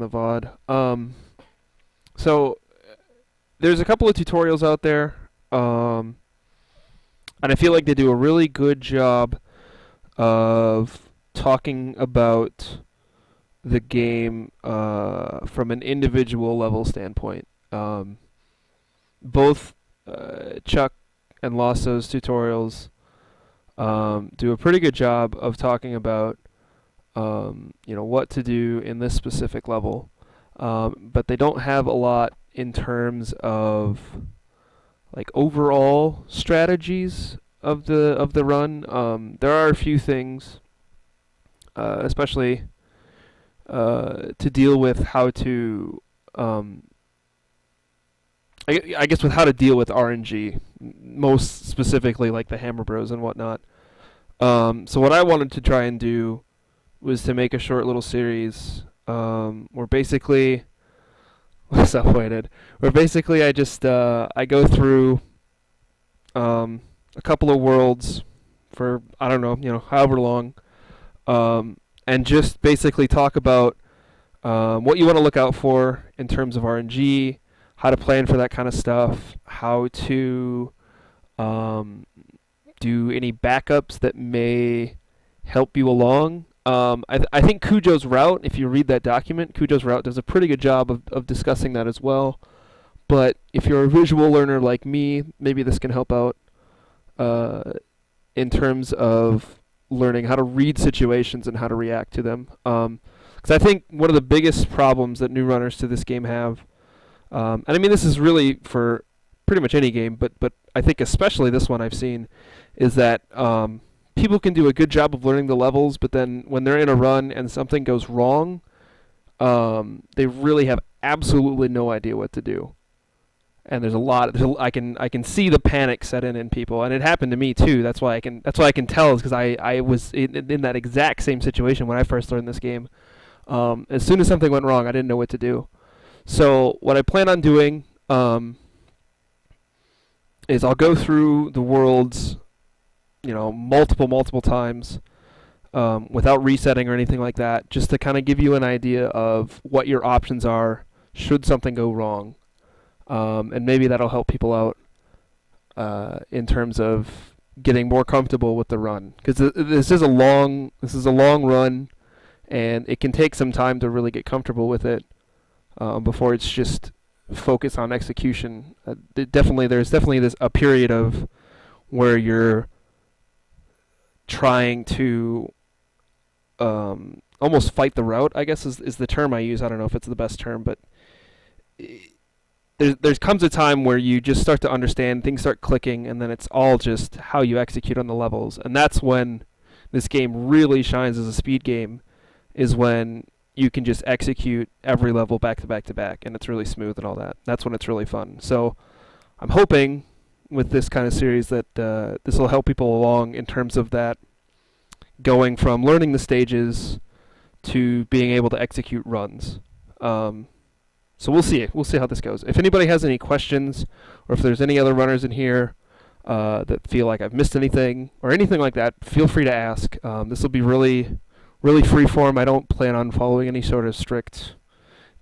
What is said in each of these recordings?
in the VOD. So there's a couple of tutorials out there, and I feel like they do a really good job of talking about the game from an individual level standpoint. Both Chuck and Lasso's tutorials do a pretty good job of talking about what to do in this specific level, but they don't have a lot in terms of like overall strategies of the run. There are a few things, especially to deal with how to, I guess, with how to deal with RNG, most specifically like the Hammer Bros and whatnot. So what I wanted to try and do was to make a short little series where basically, self-weighted, where basically I just I go through a couple of worlds for I don't know, however long, and just basically talk about what you want to look out for in terms of RNG, how to plan for that kind of stuff, how to do any backups that may help you along. I think Cujo's route, if you read that document, Cujo's route does a pretty good job of discussing that as well. But if you're a visual learner like me, maybe this can help out in terms of learning how to read situations and how to react to them. Because I think one of the biggest problems that new runners to this game have, and I mean this is really for pretty much any game, but I think especially this one I've seen, is that people can do a good job of learning the levels, but then when they're in a run and something goes wrong, they really have absolutely no idea what to do. And I can see the panic set in people, and it happened to me too. That's why I can tell, is because I was in that exact same situation when I first learned this game. As soon as something went wrong, I didn't know what to do. So what I plan on doing is I'll go through the worlds, multiple times, without resetting or anything like that, just to kind of give you an idea of what your options are should something go wrong. And maybe that'll help people out in terms of getting more comfortable with the run, because this is a long run, and it can take some time to really get comfortable with it before it's just focus on execution. There's definitely this a period of where you're trying to almost fight the route, I guess is the term I use. I don't know if it's the best term, but there comes a time where you just start to understand, things start clicking, and then it's all just how you execute on the levels. And that's when this game really shines as a speed game, is when you can just execute every level back to back to back, and it's really smooth and all that. That's when it's really fun. So I'm hoping with this kind of series that this will help people along in terms of that, going from learning the stages to being able to execute runs. So we'll see. We'll see how this goes. If anybody has any questions, or if there's any other runners in here that feel like I've missed anything or anything like that, feel free to ask. This will be really, really free form. I don't plan on following any sort of strict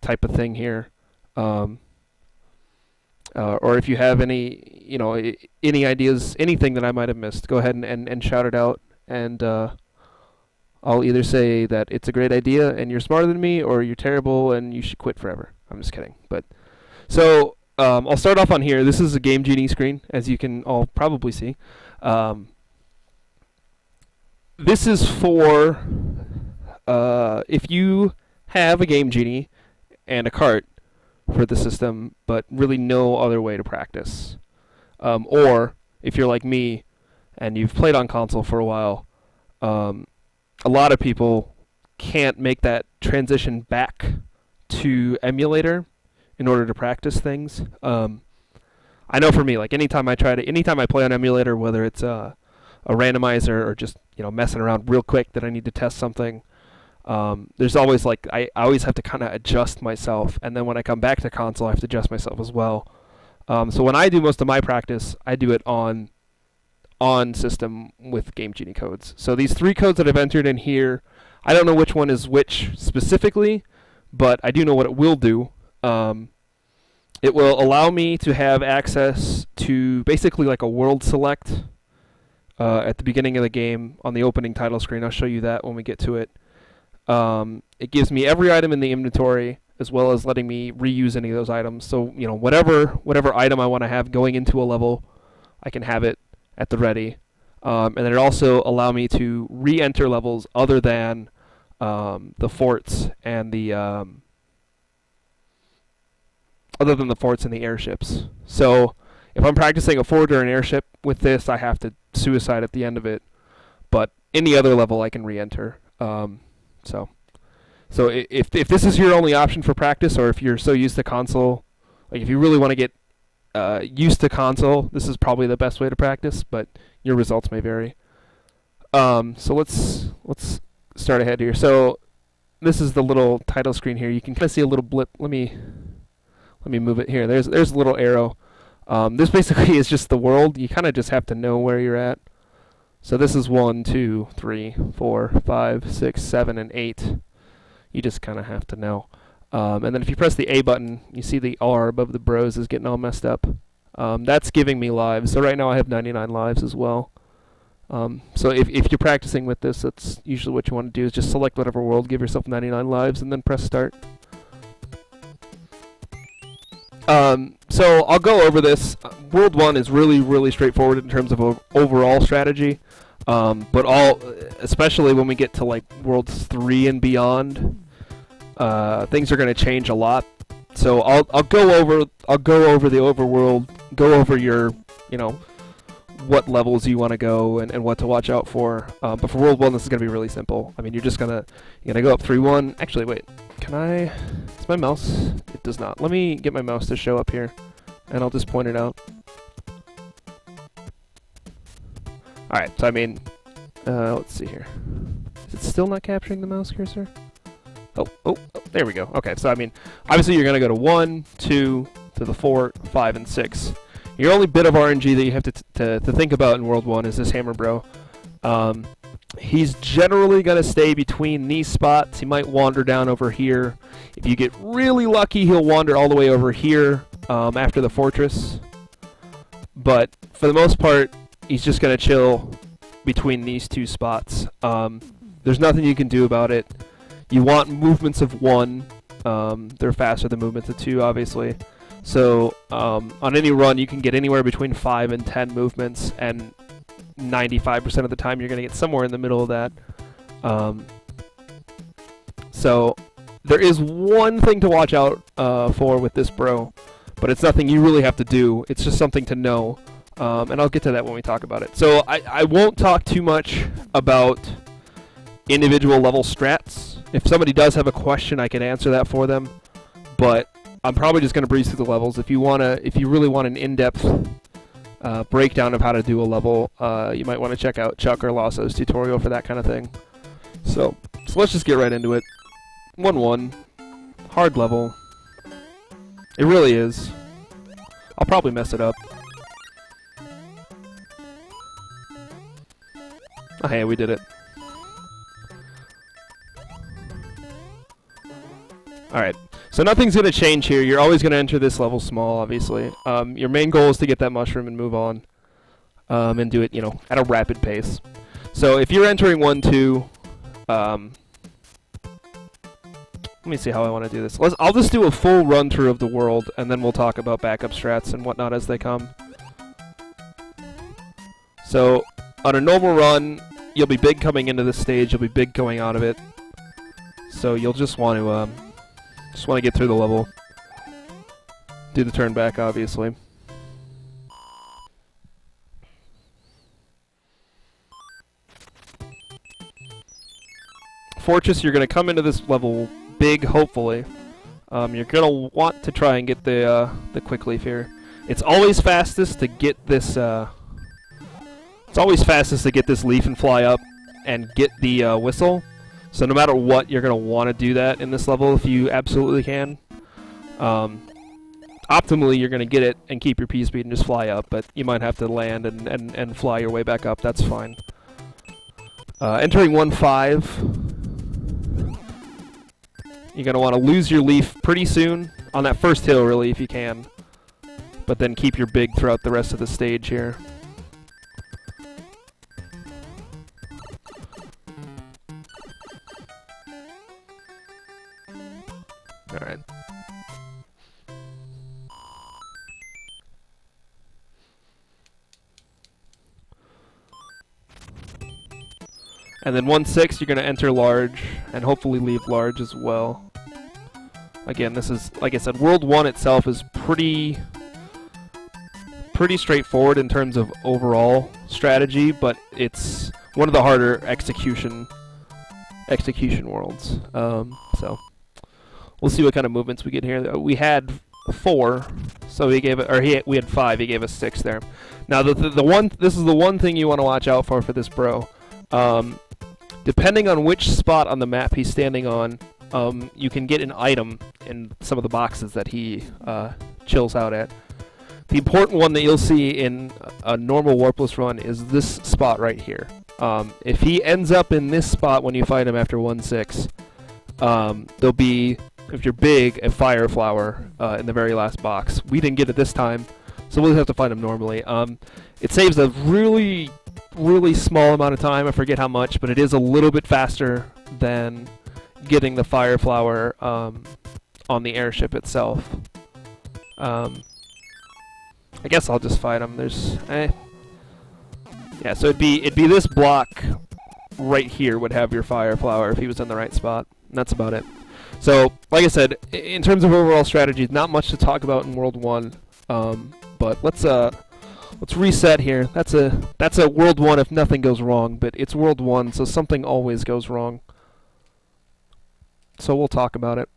type of thing here. Or if you have any ideas, anything that I might have missed, go ahead and shout it out, and I'll either say that it's a great idea and you're smarter than me, or you're terrible and you should quit forever. I'm just kidding. But so I'll start off on here. This is a Game Genie screen, as you can all probably see. This is for if you have a Game Genie and a cart for the system, but really no other way to practice. Or if you're like me and you've played on console for a while, a lot of people can't make that transition back to emulator in order to practice things. I know for me, like anytime I play on emulator, whether it's a randomizer or just messing around real quick that I need to test something, there's always I always have to kind of adjust myself, and then when I come back to console, I have to adjust myself as well. So when I do most of my practice, I do it on system with Game Genie codes. So these 3 codes that I've entered in here, I don't know which one is which specifically, but I do know what it will do. It will allow me to have access to basically like a world select at the beginning of the game on the opening title screen. I'll show you that when we get to it. It gives me every item in the inventory, as well as letting me reuse any of those items. So, you know, whatever item I want to have going into a level, I can have it at the ready. And then it also allow me to re-enter levels other than the forts and the airships. So if I'm practicing a fort or an airship with this, I have to suicide at the end of it. But any other level, I can re-enter. So if this is your only option for practice, or if you're so used to console, like if you really want to get used to console, this is probably the best way to practice. But your results may vary. So let's start ahead here. So this is the little title screen here. You can kind of see a little blip. Let me move it here. There's a little arrow. This basically is just the world. You kind of just have to know where you're at. So this is 1, 2, 3, 4, 5, 6, 7, and 8. You just kind of have to know. And then if you press the A button, you see the R above the bros is getting all messed up. That's giving me lives. So right now I have 99 lives as well. So if you're practicing with this, that's usually what you want to do, is just select whatever world, give yourself 99 lives, and then press start. So I'll go over this. World 1 is really, really straightforward in terms of overall strategy. But especially when we get to like Worlds 3 and beyond, things are going to change a lot. So I'll go over the overworld, go over your, you know, what levels you want to go and what to watch out for. But for World 1, this is going to be really simple. I mean, you're gonna go up 3-1. Actually, wait. Can I? Is my mouse? It does not. Let me get my mouse to show up here, and I'll just point it out. All right. So I mean, let's see here. Is it still not capturing the mouse cursor? Oh, there we go. Okay. So I mean, obviously you're gonna go to 1, 2, to the 4, 5, and 6. Your only bit of RNG that you have to think about in World 1 is this Hammer Bro. He's generally going to stay between these spots. He might wander down over here. If you get really lucky, he'll wander all the way over here after the fortress. But for the most part, he's just going to chill between these two spots. There's nothing you can do about it. You want movements of 1. They're faster than movements of 2, obviously. So on any run, you can get anywhere between 5 and 10 movements, and 95% of the time you're going to get somewhere in the middle of that. So there is one thing to watch out for with this bro, but it's nothing you really have to do. It's just something to know, and I'll get to that when we talk about it. So I won't talk too much about individual level strats. If somebody does have a question, I can answer that for them, but I'm probably just going to breeze through the levels. If you really want an in-depth breakdown of how to do a level, you might want to check out Chuck or Lasso's tutorial for that kind of thing. So let's just get right into it. 1-1, hard level. It really is. I'll probably mess it up. Oh, hey, we did it. Alright. So nothing's going to change here. You're always going to enter this level small, obviously. Your main goal is to get that mushroom and move on. And do it, you know, at a rapid pace. So if you're entering 1-2, let me see how I want to do this. I'll just do a full run through of the world, and then we'll talk about backup strats and whatnot as they come. So on a normal run, you'll be big coming into this stage. You'll be big going out of it. So you'll just want to get through the level. Do the turn back, obviously. Fortress, you're going to come into this level big, hopefully. You're going to want to try and get the quick leaf here. It's always fastest to get this. It's always fastest to get this leaf and fly up and get the whistle. So no matter what, you're going to want to do that in this level if you absolutely can. Optimally, you're going to get it and keep your P speed and just fly up, but you might have to land and fly your way back up. That's fine. Entering 1-5. You're going to want to lose your leaf pretty soon, on that first hill really if you can, but then keep your big throughout the rest of the stage here. Alright. And then 1-6, you're going to enter large, and hopefully leave large as well. Again, this is, like I said, World 1 itself is pretty straightforward in terms of overall strategy, but it's one of the harder execution worlds. So we'll see what kind of movements we get here. We had 4, so he gave it, or we had 5. He gave us 6 there. Now this is the one thing you want to watch out for this bro. Depending on which spot on the map he's standing on, you can get an item in some of the boxes that he chills out at. The important one that you'll see in a normal Warpless run is this spot right here. If he ends up in this spot when you fight him after 1-6, there'll be, if you're big, a fire flower in the very last box. We didn't get it this time, so we'll have to fight him normally. It saves a really small amount of time. I forget how much, but it is a little bit faster than getting the fire flower on the airship itself. I guess I'll just fight him. There's yeah, so it'd be this block right here would have your fire flower if he was in the right spot. And that's about it. So, like I said, in terms of overall strategy, not much to talk about in World 1. But let's reset here. That's a World 1 if nothing goes wrong, but it's World 1, so something always goes wrong. So we'll talk about it.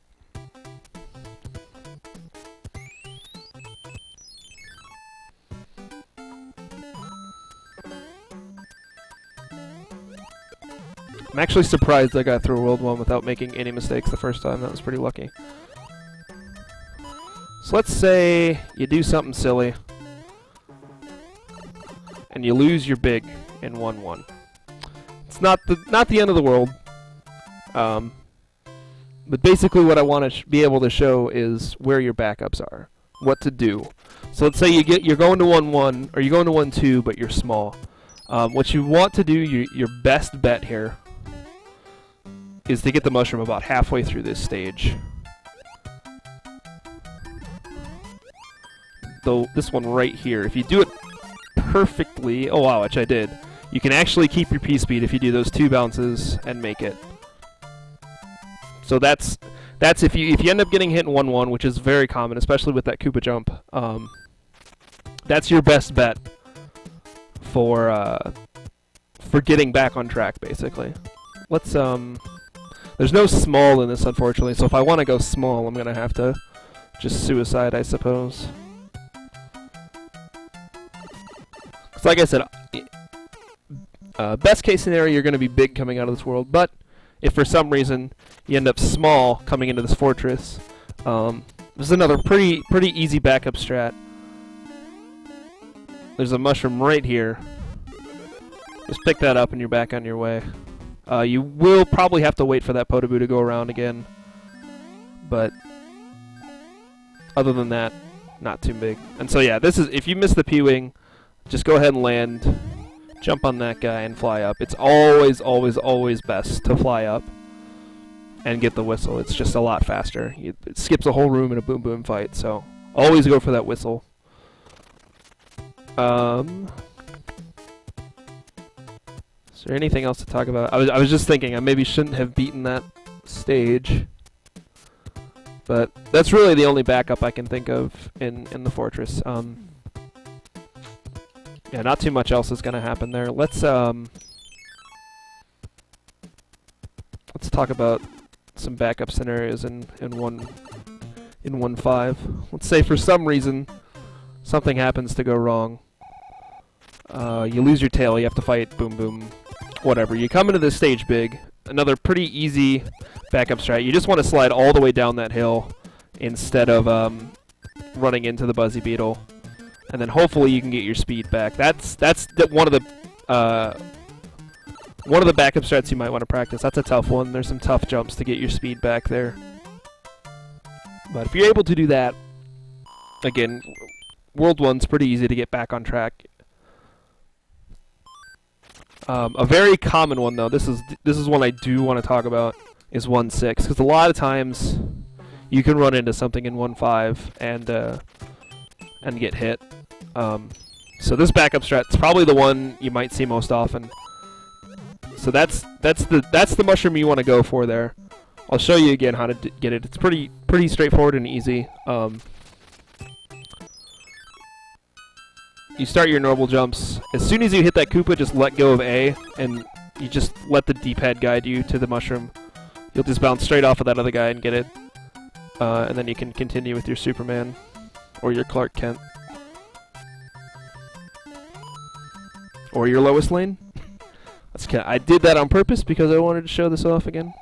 I'm actually surprised I got through World 1 without making any mistakes the first time. That was pretty lucky. So let's say you do something silly and you lose your big in 1-1. It's not the end of the world. But basically what I want to be able to show is where your backups are, what to do. So let's say you're going to 1-1 or you're going to 1-2, but you're small. What you want to do, your best bet here, is to get the mushroom about halfway through this stage. Though this one right here, if you do it perfectly, oh wow, which I did, you can actually keep your P-speed if you do those 2 bounces and make it. So that's if you end up getting hit in 1-1, which is very common, especially with that Koopa jump. That's your best bet for getting back on track, basically. Let's there's no small in this, unfortunately, so if I want to go small, I'm gonna have to just suicide, I suppose. Because like I said, best case scenario, you're gonna be big coming out of this world, but if for some reason you end up small coming into this fortress, there's another pretty easy backup strat. There's a mushroom right here. Just pick that up and you're back on your way. You will probably have to wait for that Potaboo to go around again, but other than that, not too big. And so yeah, this is, if you miss the P-wing, just go ahead and land, jump on that guy and fly up. It's always best to fly up and get the whistle. It's just a lot faster. It skips a whole room in a boom boom fight, so always go for that whistle. Is there anything else to talk about? I was just thinking I maybe shouldn't have beaten that stage, but that's really the only backup I can think of in the fortress. Yeah, not too much else is gonna happen there. Let's talk about some backup scenarios in 1.5. Let's say for some reason something happens to go wrong. You lose your tail, you have to fight boom boom, whatever. You come into this stage big, another pretty easy backup strat. You just want to slide all the way down that hill instead of running into the Buzzy Beetle, and then hopefully you can get your speed back. That's one of the backup strats you might want to practice. That's a tough one. There's some tough jumps to get your speed back there. But if you're able to do that, again, World 1's pretty easy to get back on track. A very common one, though, this is one I do want to talk about, is 1-6, because a lot of times you can run into something in 1-5 and get hit. So this backup strat is probably the one you might see most often. So that's the mushroom you want to go for there. I'll show you again how to get it. It's pretty straightforward and easy. You start your normal jumps. As soon as you hit that Koopa, just let go of A, and you just let the D-pad guide you to the mushroom. You'll just bounce straight off of that other guy and get it. And then you can continue with your Superman or your Clark Kent. Or your Lois Lane. I did that on purpose because I wanted to show this off again.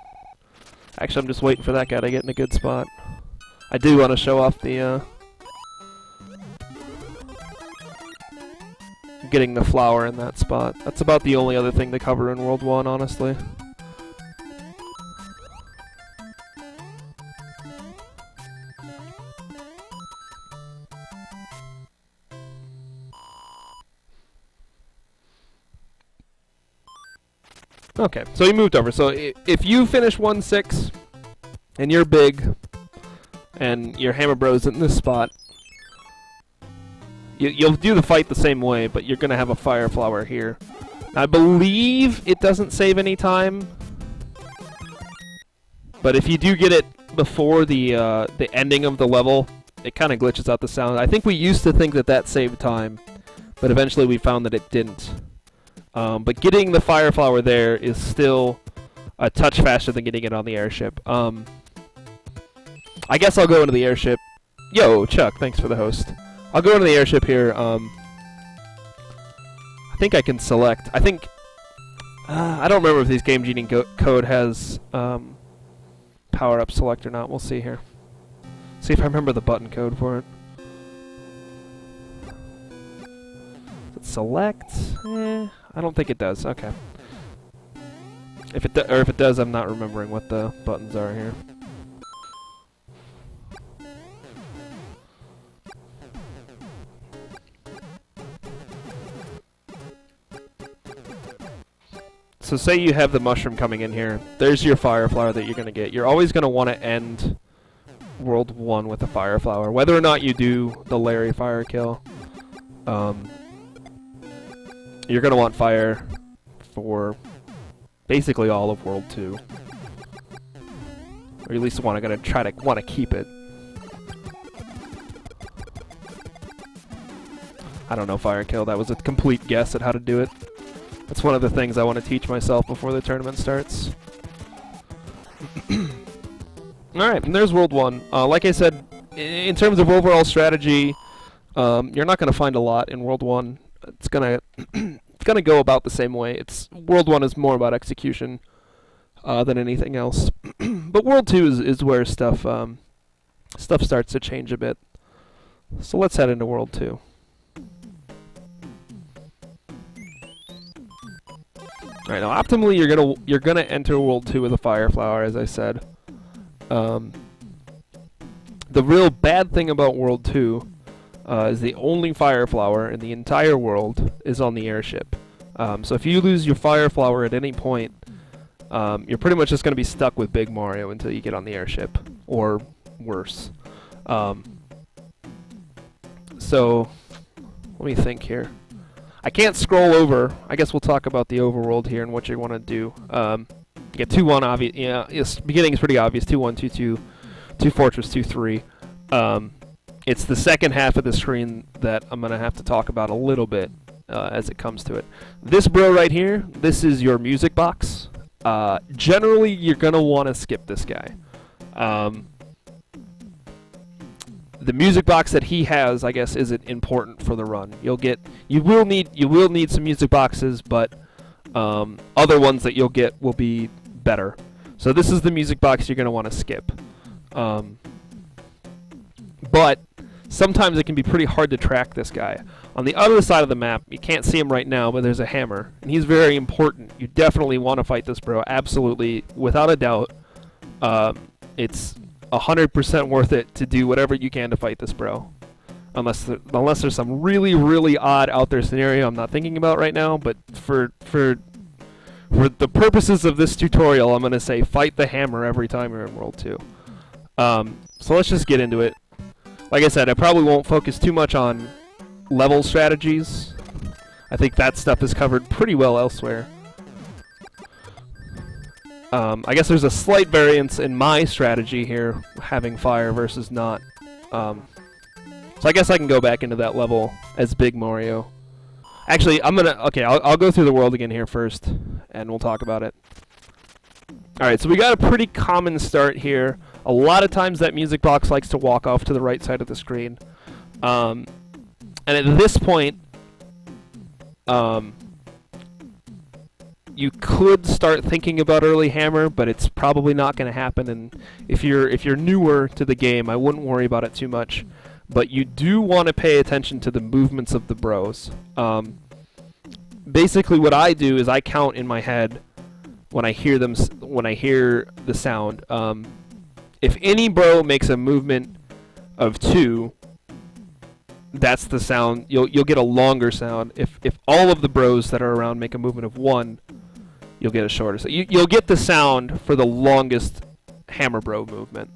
Actually, I'm just waiting for that guy to get in a good spot. I do want to show off the getting the flower in that spot. That's about the only other thing to cover in World 1, honestly. Okay, so he moved over. So if you finish 1-6 and you're big and your Hammer Bros in this spot, you'll do the fight the same way, but you're going to have a Fire Flower here. I believe it doesn't save any time, but if you do get it before the ending of the level, it kind of glitches out the sound. I think we used to think that saved time, but eventually we found that it didn't. But getting the Fire Flower there is still a touch faster than getting it on the airship. I guess I'll go into the airship. Yo, Chuck, thanks for the host. I'll go into the airship here. I think I can select. I think... I don't remember if this Game Genie code has power-up select or not. We'll see here. See if I remember the button code for it. Select? I don't think it does. Okay. If it does, I'm not remembering what the buttons are here. So say you have the mushroom coming in here. There's your Fire Flower that you're going to get. You're always going to want to end World 1 with a Fire Flower, whether or not you do the Larry Fire kill. You're going to want fire for basically all of World 2. Or at least want to keep it. I don't know fire kill. That was a complete guess at how to do it. That's one of the things I want to teach myself before the tournament starts. Alright, and there's World 1. Like I said, in terms of overall strategy, you're not going to find a lot in World 1. It's gonna go about the same way. World 1 is more about execution than anything else. But World 2 is where stuff starts to change a bit. So let's head into World 2. Alright, now optimally you're gonna enter World 2 with a Fire Flower, as I said. The real bad thing about World 2 is the only Fire Flower in the entire world is on the airship. So if you lose your Fire Flower at any point, you're pretty much just going to be stuck with Big Mario until you get on the airship, or worse. So let me think here. I can't scroll over. I guess we'll talk about the overworld here and what you want to do. You get 2-1, obvious. Yeah, beginning is pretty obvious. 2-1, 2-2, 2 Fortress, 2-3. It's the second half of the screen that I'm going to have to talk about a little bit as it comes to it. This bro right here, this is your music box. Generally, you're going to want to skip this guy. The music box that he has, I guess, isn't important for the run. You will need some music boxes, but other ones that you'll get will be better. So this is the music box you're going to want to skip. But sometimes it can be pretty hard to track this guy. On the other side of the map, you can't see him right now, but there's a hammer, and he's very important. You definitely want to fight this bro, absolutely, without a doubt. It's 100% worth it to do whatever you can to fight this bro. Unless there's some really, really odd out there scenario I'm not thinking about right now, but for the purposes of this tutorial, I'm going to say fight the hammer every time you're in World 2. So let's just get into it. Like I said, I probably won't focus too much on level strategies. I think that stuff is covered pretty well elsewhere. I guess there's a slight variance in my strategy here, having fire versus not. So I guess I can go back into that level as Big Mario. Actually, I'll go through the world again here first, and we'll talk about it. Alright, so we got a pretty common start here. A lot of times that music box likes to walk off to the right side of the screen. And at this point, you could start thinking about early hammer, but it's probably not going to happen. And if you're newer to the game, I wouldn't worry about it too much. But you do want to pay attention to the movements of the bros. Basically, what I do is I count in my head when I hear them. When I hear the sound, if any bro makes a movement of 2, that's the sound. You'll get a longer sound. If all of the bros that are around make a movement of 1, you'll get a shorter. So you'll get the sound for the longest hammer bro movement.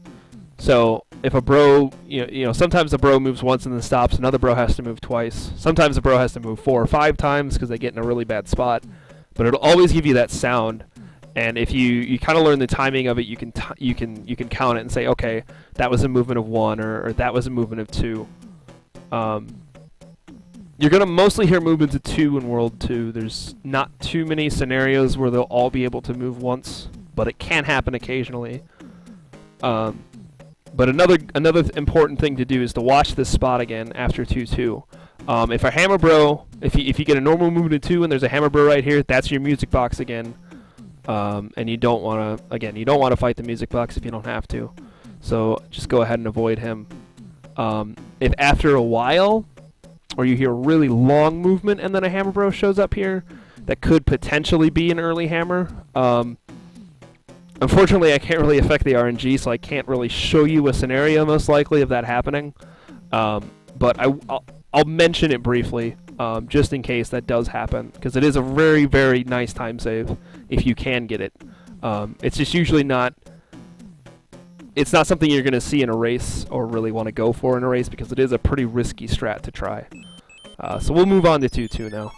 So if a bro, you know, sometimes a bro moves once and then stops. Another bro has to move twice. Sometimes a bro has to move 4 or 5 times because they get in a really bad spot. But it'll always give you that sound. And if you kind of learn the timing of it, you can count it and say, okay, that was a movement of 1 or that was a movement of 2. You're gonna mostly hear movements of 2 in World 2. There's not too many scenarios where they'll all be able to move once, but it can happen occasionally. But another important thing to do is to watch this spot again after 2-2. If a hammer bro, if you get a normal movement of 2 and there's a hammer bro right here, that's your music box again. And you don't want to fight the music box if you don't have to. So just go ahead and avoid him. If after a while, or you hear a really long movement and then a hammer bro shows up here, that could potentially be an early hammer. Unfortunately, I can't really affect the RNG, so I can't really show you a scenario most likely of that happening. But I'll mention it briefly, just in case that does happen, because it is a very, very nice time save if you can get it. It's just usually not... It's not something you're going to see in a race or really want to go for in a race, because it is a pretty risky strat to try. So we'll move on to 2-2 now.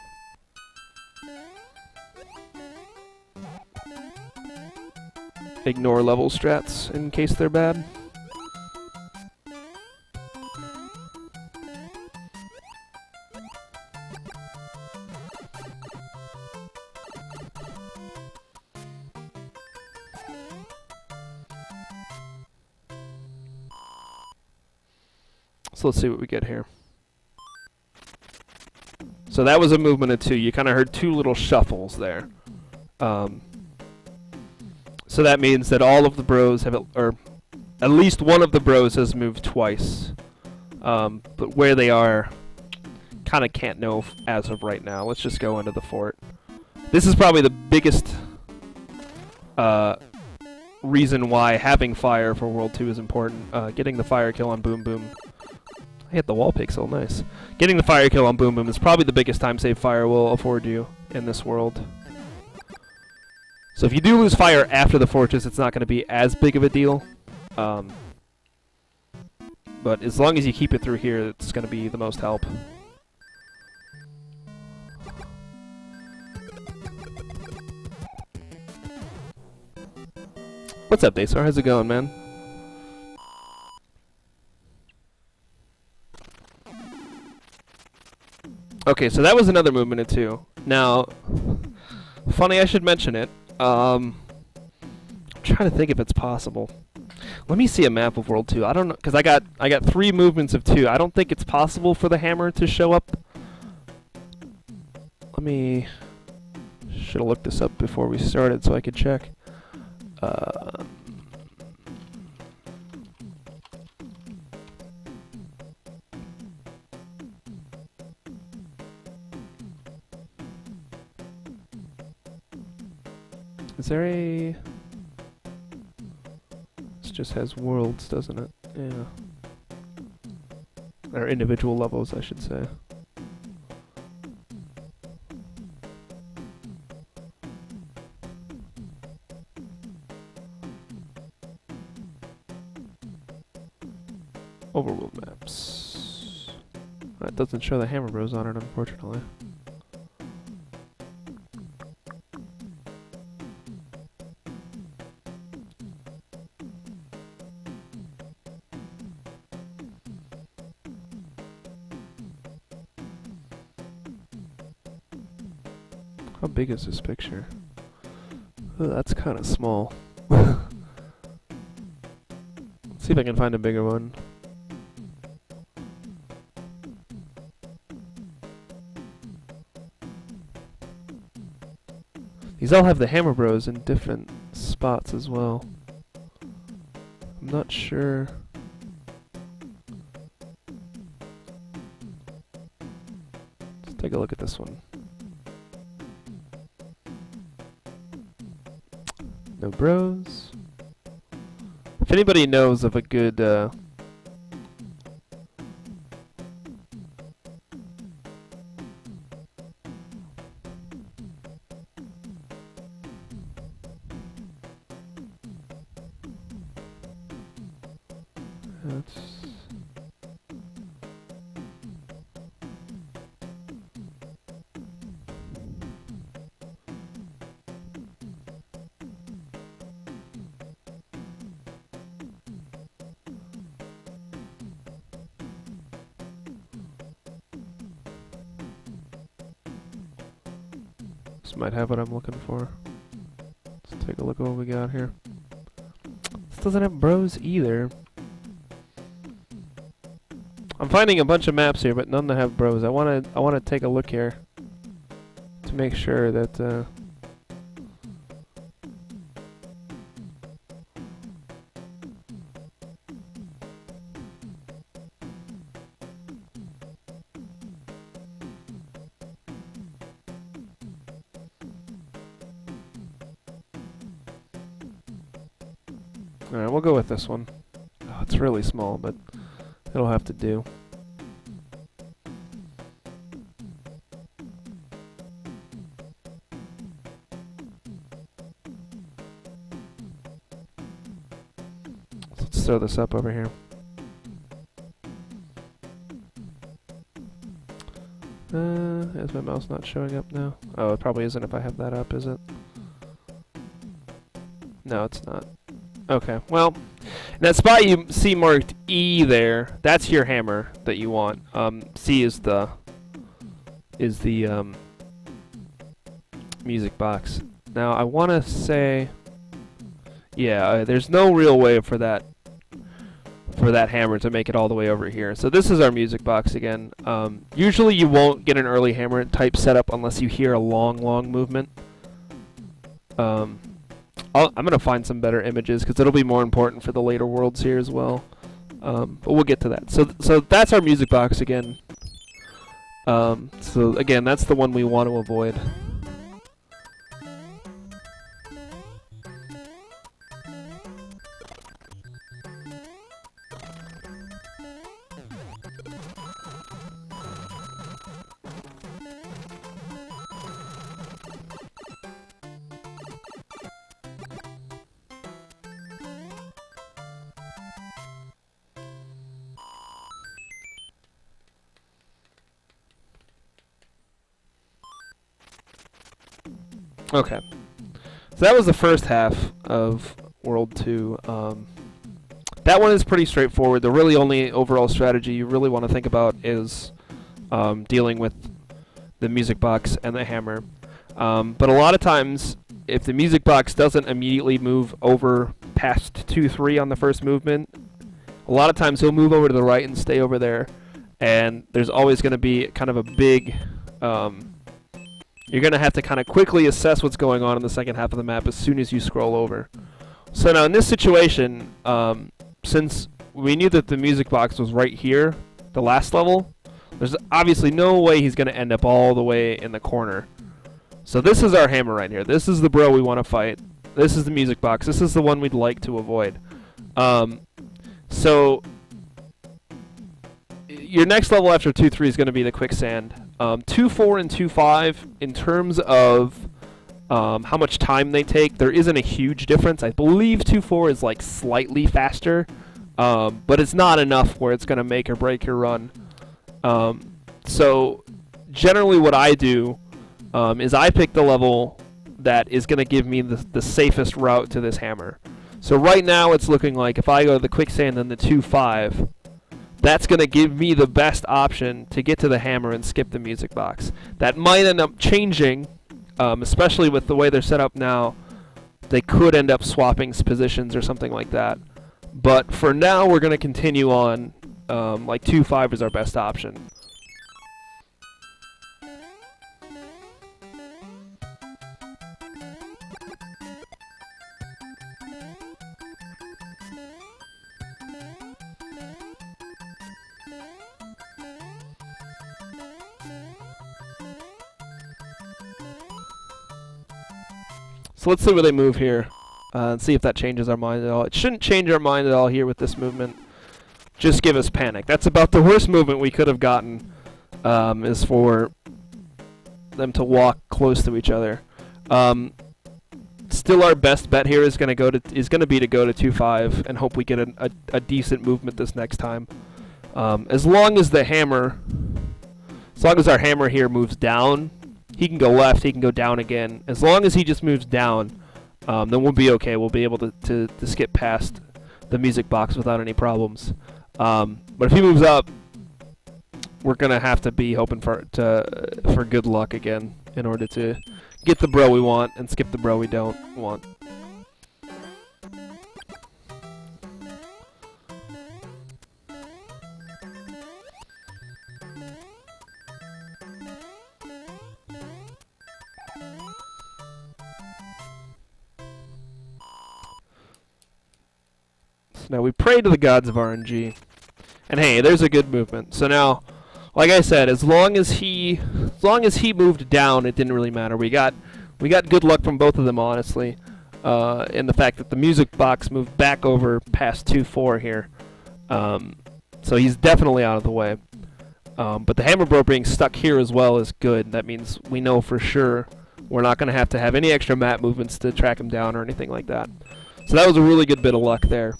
Ignore level strats in case they're bad. So let's see what we get here. So that was a movement of 2. You kind of heard 2 little shuffles there. So that means that all of the bros have, or at least one of the bros has moved twice. But where they are, kind of can't know as of right now. Let's just go into the fort. This is probably the biggest reason why having fire for World 2 is important. Getting the fire kill on Boom Boom. I hit the wall pixel, nice. Getting the fire kill on Boom Boom is probably the biggest time save fire will afford you in this world. So if you do lose fire after the fortress, it's not going to be as big of a deal. But as long as you keep it through here, it's going to be the most help. What's up, Basar? How's it going, man? Okay, so that was another movement of 2. Now, funny I should mention it. I'm trying to think if it's possible. Let me see a map of World 2. I don't know, because I got 3 movements of 2. I don't think it's possible for the hammer to show up. Let me... Should have looked this up before we started so I could check. Is there a just has worlds, doesn't it? Yeah. Or individual levels, I should say. Overworld maps. That doesn't show the Hammer Bros on it, unfortunately. How big is this picture? Oh, that's kind of small. Let's see if I can find a bigger one. These all have the Hammer Bros in different spots as well. I'm not sure. Let's take a look at this one. No bros. If anybody knows of a good this might have what I'm looking for. Let's take a look at what we got here. This doesn't have bros either. I'm finding a bunch of maps here, but none that have bros. I wanna take a look here to make sure that alright, we'll go with this one. Oh, it's really small, but it'll have to do. Let's throw this up over here. Is my mouse not showing up now? Oh, it probably isn't if I have that up, is it? No, it's not. Okay, well, in that spot you see marked E there, that's your hammer that you want. C is the music box. Now I want to say, yeah, there's no real way for that hammer to make it all the way over here. So this is our music box again. Usually you won't get an early hammer type setup unless you hear a long movement. I'm going to find some better images because it'll be more important for the later worlds here as well. But we'll get to that. So that's our music box again. So again, that's the one we want to avoid. Okay, so that was the first half of World 2. That one is pretty straightforward. The really only overall strategy you really want to think about is dealing with the music box and the hammer. But a lot of times, if the music box doesn't immediately move over past 2-3 on the first movement, a lot of times he'll move over to the right and stay over there. And there's always going to be kind of a big... you're going to have to kind of quickly assess what's going on in the second half of the map as soon as you scroll over. So now in this situation, since we knew that the music box was right here, the last level, there's obviously no way he's going to end up all the way in the corner. So this is our hammer right here. This is the bro we want to fight. This is the music box. This is the one we'd like to avoid. So your next level after 2-3 is going to be the quicksand. 2-4 and 2-5, in terms of how much time they take, there isn't a huge difference. I believe 2-4 is like slightly faster, but it's not enough where it's going to make or break your run. So generally what I do is I pick the level that is going to give me the safest route to this hammer. So right now it's looking like if I go to the quicksand and the 2-5, that's going to give me the best option to get to the hammer and skip the music box. That might end up changing, especially with the way they're set up now. They could end up swapping positions or something like that. But for now, we're going to continue on. Like 2-5 is our best option. So let's see where they move here, and see if that changes our mind at all. It shouldn't change our mind at all here with this movement. Just give us panic. That's about the worst movement we could have gotten, is for them to walk close to each other. Still, our best bet here is going to be to go to 2-5 and hope we get a decent movement this next time. As long as our hammer here moves down. He can go left, he can go down again. As long as he just moves down, then we'll be okay. We'll be able to skip past the music box without any problems. But if he moves up, we're going to have to be hoping for good luck again in order to get the bro we want and skip the bro we don't want. Now we pray to the gods of RNG, and hey, there's a good movement. So now, like I said, as long as he moved down, it didn't really matter. We got good luck from both of them, honestly, in the fact that the music box moved back over past 2-4 here. So he's definitely out of the way. But the hammer bro being stuck here as well is good. That means we know for sure we're not going to have any extra map movements to track him down or anything like that. So that was a really good bit of luck there.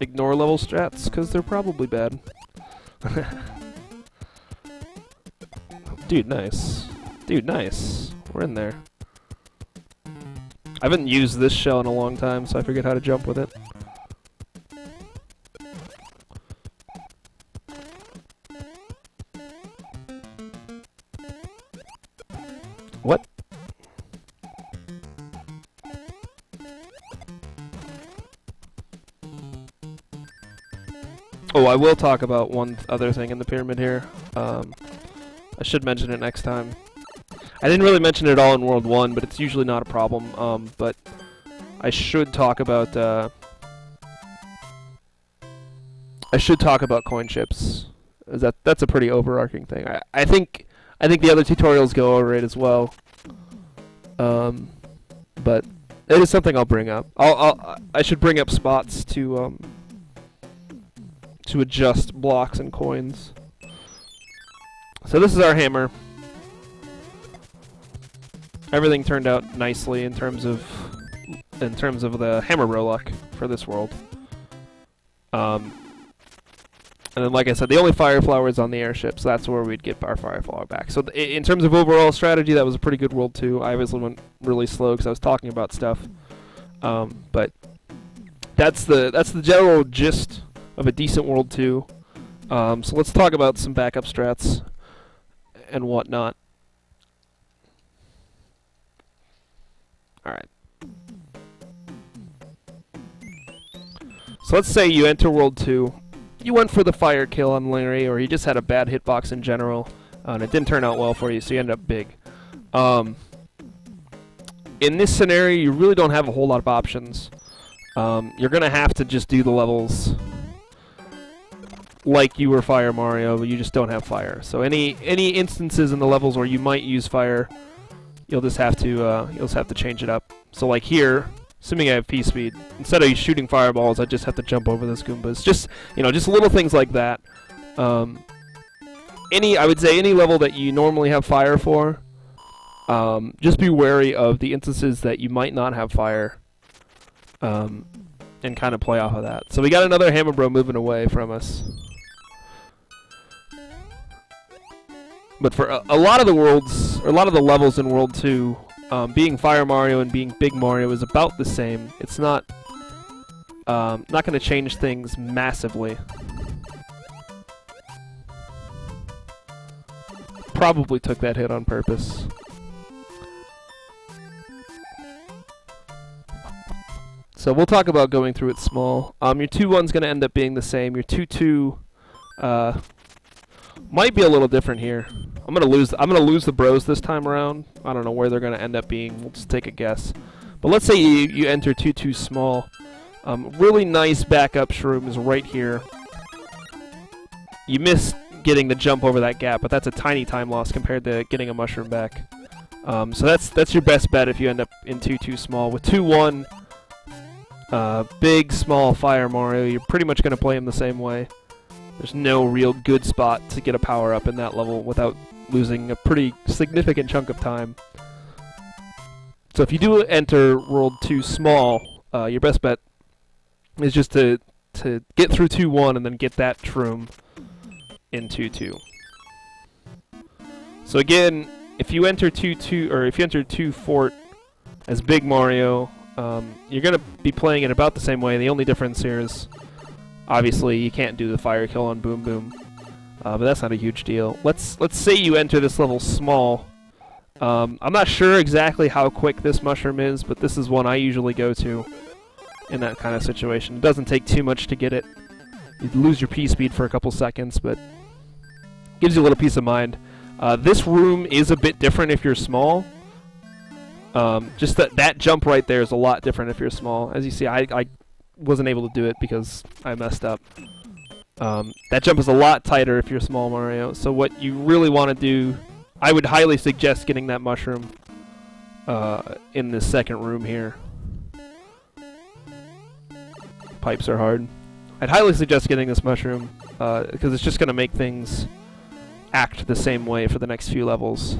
Ignore level strats, because they're probably bad. Dude, nice. Dude, nice. We're in there. I haven't used this shell in a long time, so I figured how to jump with it. What? Oh, I will talk about one other thing in the pyramid here. I should mention it next time. I didn't really mention it all in World 1, but it's usually not a problem. But I should talk about coin chips. That's a pretty overarching thing. I think the other tutorials go over it as well. But it is something I'll bring up. I should bring up spots to adjust blocks and coins. So this is our hammer. Everything turned out nicely in terms of the hammer row luck for this world. And then, like I said, the only fire flower is on the airship, so that's where we'd get our fire flower back. So in terms of overall strategy, that was a pretty good world too. I obviously went really slow because I was talking about stuff. But that's the general gist of a decent World 2. So let's talk about some backup strats and whatnot. Alright. So let's say you enter World 2. You went for the fire kill on Larry, or you just had a bad hitbox in general, and it didn't turn out well for you, so you ended up big. In this scenario, you really don't have a whole lot of options. You're going to have to just do the levels like you were Fire Mario, but you just don't have fire. So any instances in the levels where you might use fire, you'll just have to change it up. So like here, assuming I have P speed, instead of shooting fireballs, I just have to jump over those Goombas. Just just little things like that. I would say any level that you normally have fire for, just be wary of the instances that you might not have fire, and kind of play off of that. So we got another Hammer Bro moving away from us. But for a lot of the worlds, or a lot of the levels in World 2, being Fire Mario and being Big Mario is about the same. It's not going to change things massively. Probably took that hit on purpose. So we'll talk about going through it small. Your 2-1's going to end up being the same. Your 2-2 might be a little different here. I'm gonna lose the bros this time around. I don't know where they're gonna end up being. We'll just take a guess. But let's say you enter 2-2 small. Really nice backup shroom is right here. You miss getting the jump over that gap, but that's a tiny time loss compared to getting a mushroom back. So that's your best bet if you end up in 2-2 small. With 2-1, big, small Fire Mario, you're pretty much gonna play him the same way. There's no real good spot to get a power-up in that level without losing a pretty significant chunk of time. So if you do enter World 2 small, your best bet is just to get through 2-1 and then get that shroom in 2-2. So again, if you enter 2-2, or if you enter 2 Fort as Big Mario, you're going to be playing it about the same way. The only difference here is, obviously, you can't do the fire kill on Boom Boom, but that's not a huge deal. Let's say you enter this level small. I'm not sure exactly how quick this mushroom is, but this is one I usually go to in that kind of situation. It doesn't take too much to get it. You lose your P speed for a couple seconds, but gives you a little peace of mind. This room is a bit different if you're small. Just that jump right there is a lot different if you're small. As you see, I wasn't able to do it because I messed up. That jump is a lot tighter if you're small Mario. So what you really want to do, I would highly suggest getting that mushroom in this second room here. Pipes are hard. I'd highly suggest getting this mushroom because it's just going to make things act the same way for the next few levels.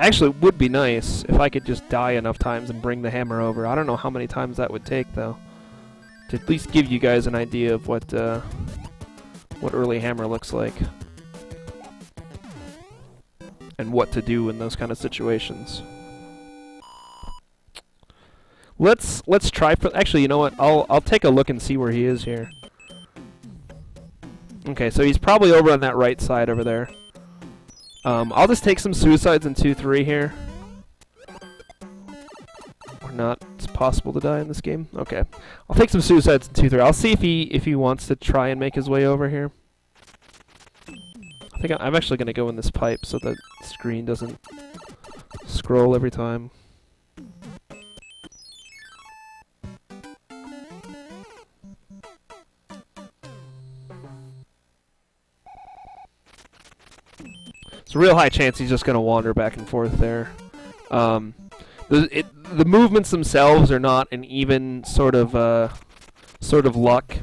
Actually, it would be nice if I could just die enough times and bring the hammer over. I don't know how many times that would take, though, to at least give you guys an idea of what early hammer looks like and what to do in those kind of situations. Let's try for. Actually, you know what? I'll take a look and see where he is here. Okay, so he's probably over on that right side over there. I'll just take some suicides in 2-3 here. Or not. It's possible to die in this game. Okay. I'll take some suicides in 2-3. I'll see if he wants to try and make his way over here. I think I'm actually going to go in this pipe so the screen doesn't scroll every time. It's a real high chance he's just going to wander back and forth there. The movements themselves are not an even sort of luck.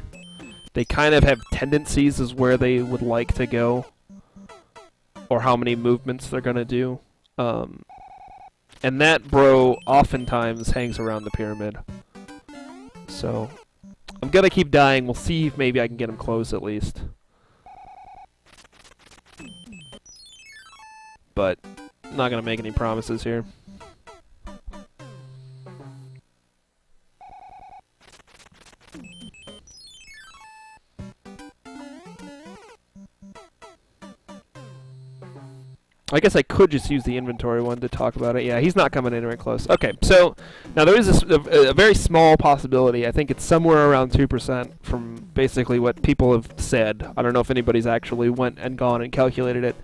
They kind of have tendencies as where they would like to go, or how many movements they're going to do. And that bro oftentimes hangs around the pyramid. So I'm going to keep dying. We'll see if maybe I can get him close at least. But I'm not going to make any promises here. I guess I could just use the inventory one to talk about it. Yeah, he's not coming anywhere close. Okay, so now there is a very small possibility. I think it's somewhere around 2% from basically what people have said. I don't know if anybody's actually went and gone and calculated it,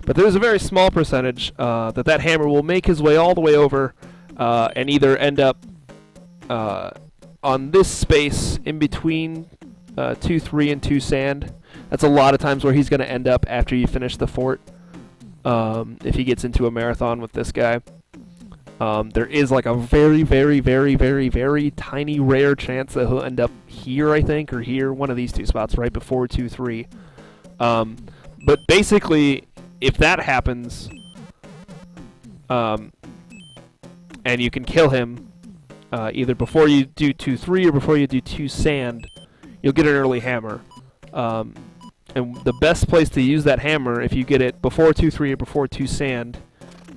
but there's a very small percentage that hammer will make his way all the way over and either end up on this space in between 2-3 and 2 sand. That's a lot of times where he's going to end up after you finish the fort. If he gets into a marathon with this guy. There is like a very, very, very, very, very tiny rare chance that he'll end up here, I think, or here, one of these two spots right before 2-3. But basically, if that happens, and you can kill him either before you do 2-3 or before you do 2 sand, you'll get an early hammer. And the best place to use that hammer, if you get it before 2-3 or before 2 sand,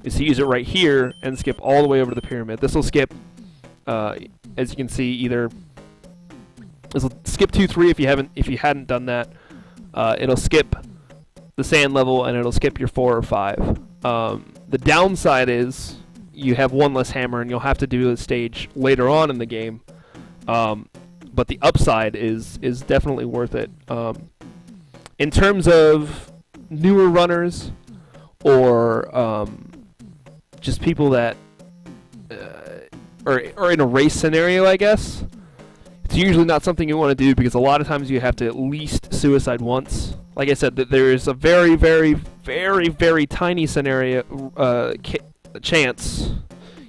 is to use it right here and skip all the way over to the pyramid. This will skip, as you can see, either this will skip 2-3 if you hadn't done that. It'll skip the sand level and it'll skip your 4 or 5. The downside is you have one less hammer and you'll have to do a stage later on in the game. But the upside is definitely worth it. In terms of newer runners or just people that are in a race scenario, I guess, it's usually not something you want to do because a lot of times you have to at least suicide once. Like I said, there is a very, very, very, very tiny scenario chance,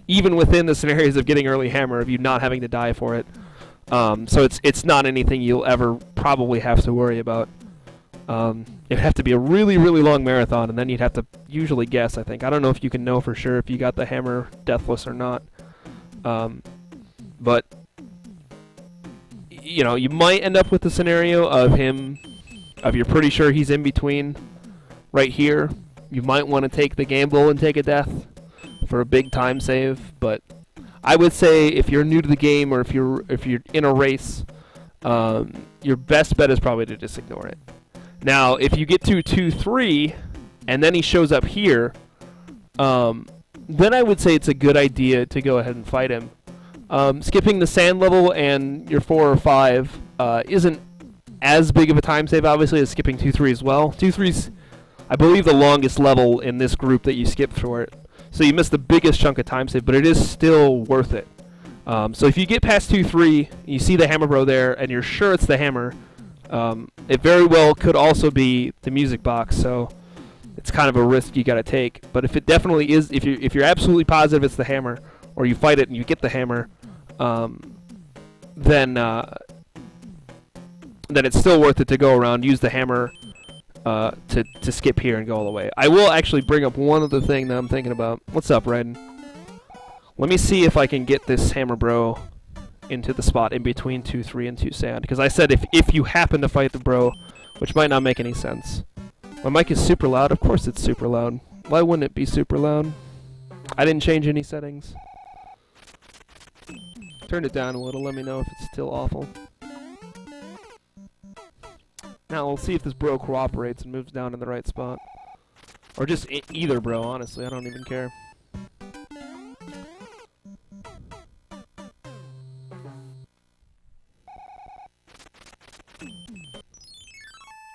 even within the scenarios of getting early hammer, of you not having to die for it. So it's not anything you'll ever probably have to worry about. It'd have to be a really, really long marathon, and then you'd have to usually guess, I think. I don't know if you can know for sure if you got the hammer deathless or not. But, you know, you might end up with the scenario of you're pretty sure he's in between right here. You might want to take the gamble and take a death for a big time save, but I would say if you're new to the game or if you're in a race, your best bet is probably to just ignore it. Now, if you get to 2-3 and then he shows up here, then I would say it's a good idea to go ahead and fight him. Skipping the sand level and your 4 or 5 isn't as big of a time save, obviously, as skipping 2-3 as well. 2-3's, I believe, the longest level in this group that you skip for it. So you miss the biggest chunk of time save, but it is still worth it. So if you get past 2-3, you see the hammer bro there, and you're sure it's the hammer, it very well could also be the music box, so it's kind of a risk you got to take. But if it definitely is, if you're absolutely positive it's the hammer, or you fight it and you get the hammer, then it's still worth it to go around, use the hammer to skip here and go all the way. I will actually bring up one other thing that I'm thinking about. What's up, Raiden? Let me see if I can get this hammer bro into the spot in between 2-3 and 2 sand, because I said if you happen to fight the bro, which might not make any sense. My mic is super loud. Of course it's super loud. Why wouldn't it be super loud? I didn't change any settings. Turn it down a little. Let me know if it's still awful. Now we'll see if this bro cooperates and moves down in the right spot. Or just either bro, honestly. I don't even care.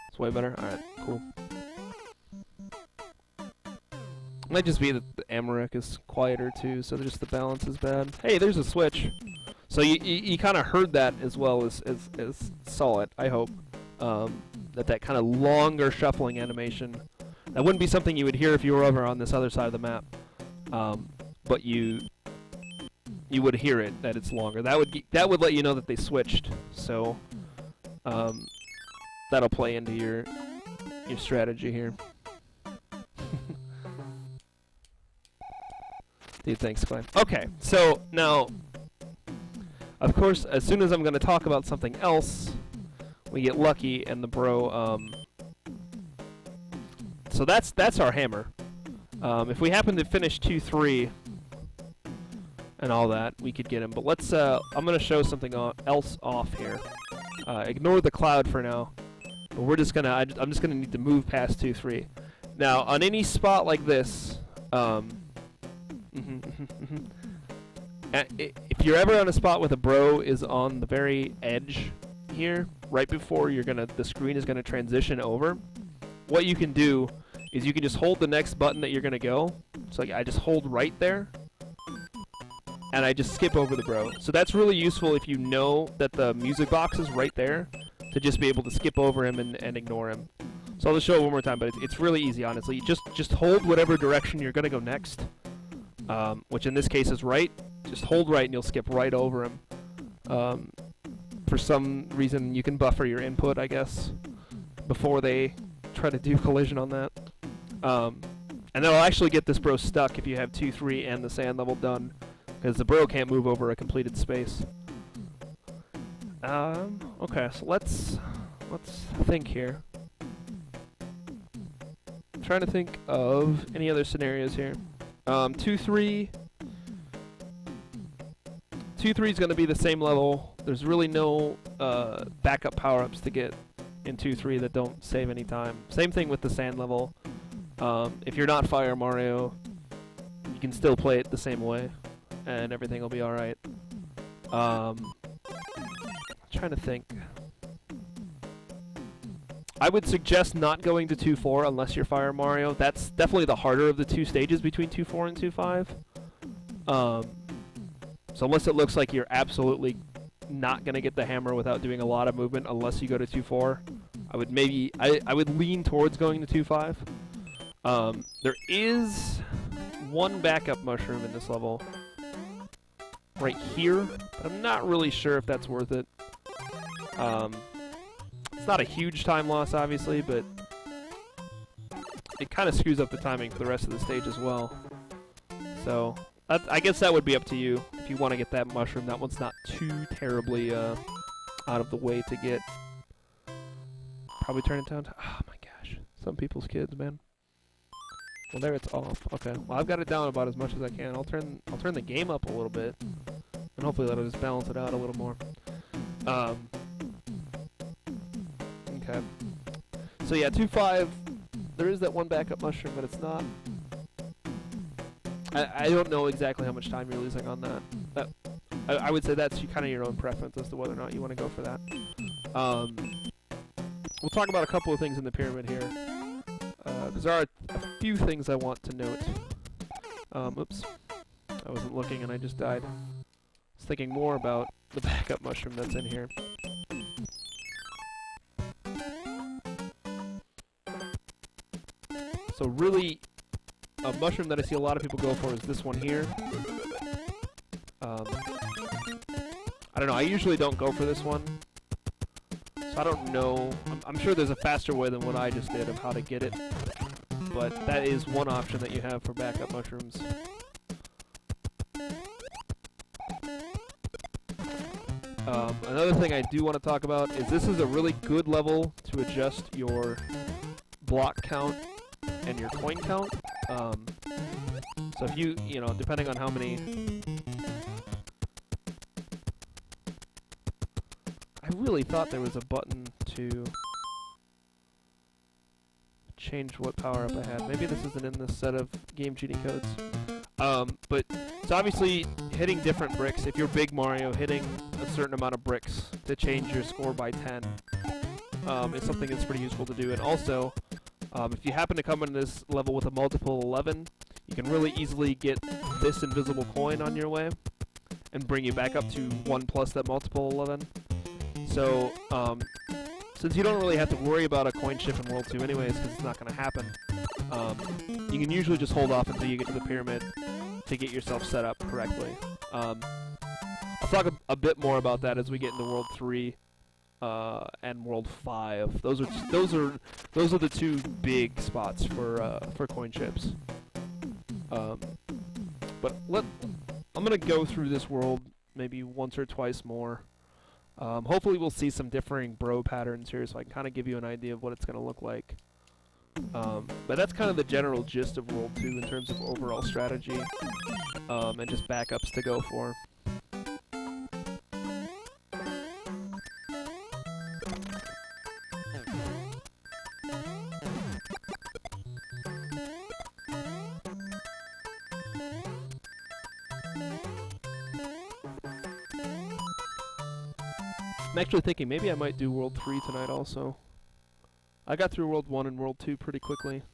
It's way better? Alright, cool. Might just be that the Amarek is quieter too, so just the balance is bad. Hey, there's a switch. So you kind of heard that as well as saw it, I hope. That kind of longer shuffling animation. That wouldn't be something you would hear if you were over on this other side of the map. But you would hear it, that it's longer. That would let you know that they switched. So that'll play into your strategy here. Dude, thanks, Clay. Okay, so now, of course, as soon as I'm going to talk about something else, we get lucky and the bro. So that's our hammer. If we happen to finish 2-3 and all that, we could get him. But let's. I'm going to show something else off here. Ignore the cloud for now. But we're just gonna. I'm just gonna need to move past 2-3. Now, on any spot like this. If you're ever on a spot where the bro is on the very edge, here, right before the screen is gonna transition over, what you can do is you can just hold the next button that you're gonna go. So like I just hold right there, and I just skip over the bro. So that's really useful if you know that the music box is right there, to just be able to skip over him and ignore him. So I'll just show it one more time, but it's really easy, honestly. Just hold whatever direction you're gonna go next, which in this case is right. Just hold right and you'll skip right over him. For some reason, you can buffer your input, I guess, before they try to do collision on that. And that'll actually get this bro stuck if you have 2, 3, and the sand level done, because the bro can't move over a completed space. Okay, so let's think here. I'm trying to think of any other scenarios here. 2, 3. 2, 3 is going to be the same level. There's really no backup power-ups to get in 2, 3 that don't save any time. Same thing with the sand level. If you're not Fire Mario, you can still play it the same way, and everything will be alright. Trying to think. I would suggest not going to 2-4 unless you're Fire Mario. That's definitely the harder of the two stages between 2-4 and 2-5. So unless it looks like you're absolutely not going to get the hammer without doing a lot of movement unless you go to 2-4, I would lean towards going to 2-5. There is one backup mushroom in this level right here, but I'm not really sure if that's worth it. It's not a huge time loss, obviously, but it kind of screws up the timing for the rest of the stage as well. So I guess that would be up to you if you want to get that mushroom. That one's not too terribly out of the way to get. Probably turn it down to... Oh my gosh. Some people's kids, man. Well, there it's off. Okay. Well, I've got it down about as much as I can. I'll turn the game up a little bit, and hopefully that'll just balance it out a little more. Okay. So yeah, 2-5. There is that one backup mushroom, but it's not. I don't know exactly how much time you're losing on that. I would say that's kind of your own preference as to whether or not you want to go for that. We'll talk about a couple of things in the pyramid here. There are a few things I want to note. Oops. I wasn't looking and I just died. I was thinking more about the backup mushroom that's in here. So really, a mushroom that I see a lot of people go for is this one here. I don't know, I usually don't go for this one. So I don't know, I'm sure there's a faster way than what I just did of how to get it. But that is one option that you have for backup mushrooms. Another thing I do want to talk about is this is a really good level to adjust your block count and your coin count. So if you know, depending on how many... I really thought there was a button to change what power-up I had. Maybe this isn't in this set of Game Genie codes. But it's obviously hitting different bricks. If you're Big Mario, hitting a certain amount of bricks to change your score by 10 is something that's pretty useful to do. And also, if you happen to come into this level with a multiple 11, you can really easily get this invisible coin on your way and bring you back up to 1 plus that multiple 11. So, since you don't really have to worry about a coin shift in World 2 anyways, because it's not going to happen, you can usually just hold off until you get to the pyramid to get yourself set up correctly. I'll talk a bit more about that as we get into World 3 and World 5. Those are the two big spots for coin chips. But I'm gonna go through this world maybe once or twice more. Hopefully we'll see some differing bro patterns here, so I can kind of give you an idea of what it's gonna look like. But that's kind of the general gist of World 2 in terms of overall strategy, and just backups to go for. I'm actually thinking maybe I might do World 3 tonight also. I got through World 1 and World 2 pretty quickly.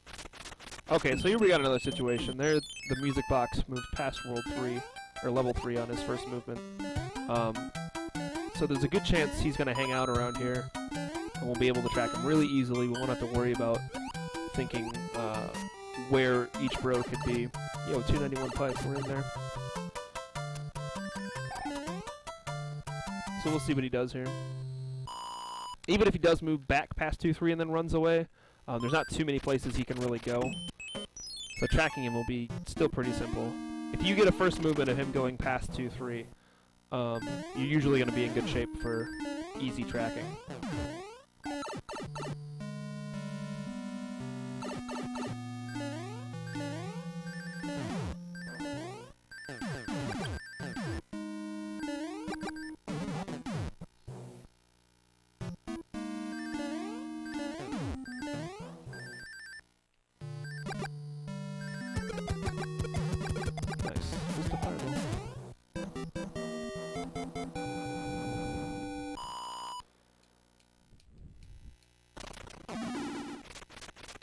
Okay, so here we got another situation. There, the music box moved past World 3, or Level 3 on his first movement. So there's a good chance he's going to hang out around here, and we'll be able to track him really easily. We won't have to worry about thinking where each bro could be. Yo, 291 pipe, we're in there. So we'll see what he does here. Even if he does move back past 2-3 and then runs away, there's not too many places he can really go. So tracking him will be still pretty simple. If you get a first movement of him going past 2-3, you're usually going to be in good shape for easy tracking.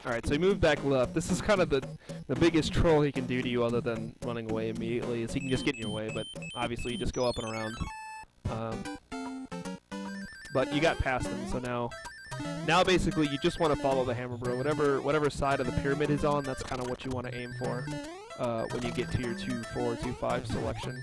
Alright, so he moved back left. This is kind of the biggest troll he can do to you other than running away immediately, is he can just get in your way, but obviously you just go up and around. But you got past him, so now basically you just want to follow the hammer bro. Whatever side of the pyramid is on, that's kind of what you want to aim for when you get to your 2-4, 2-5 selection.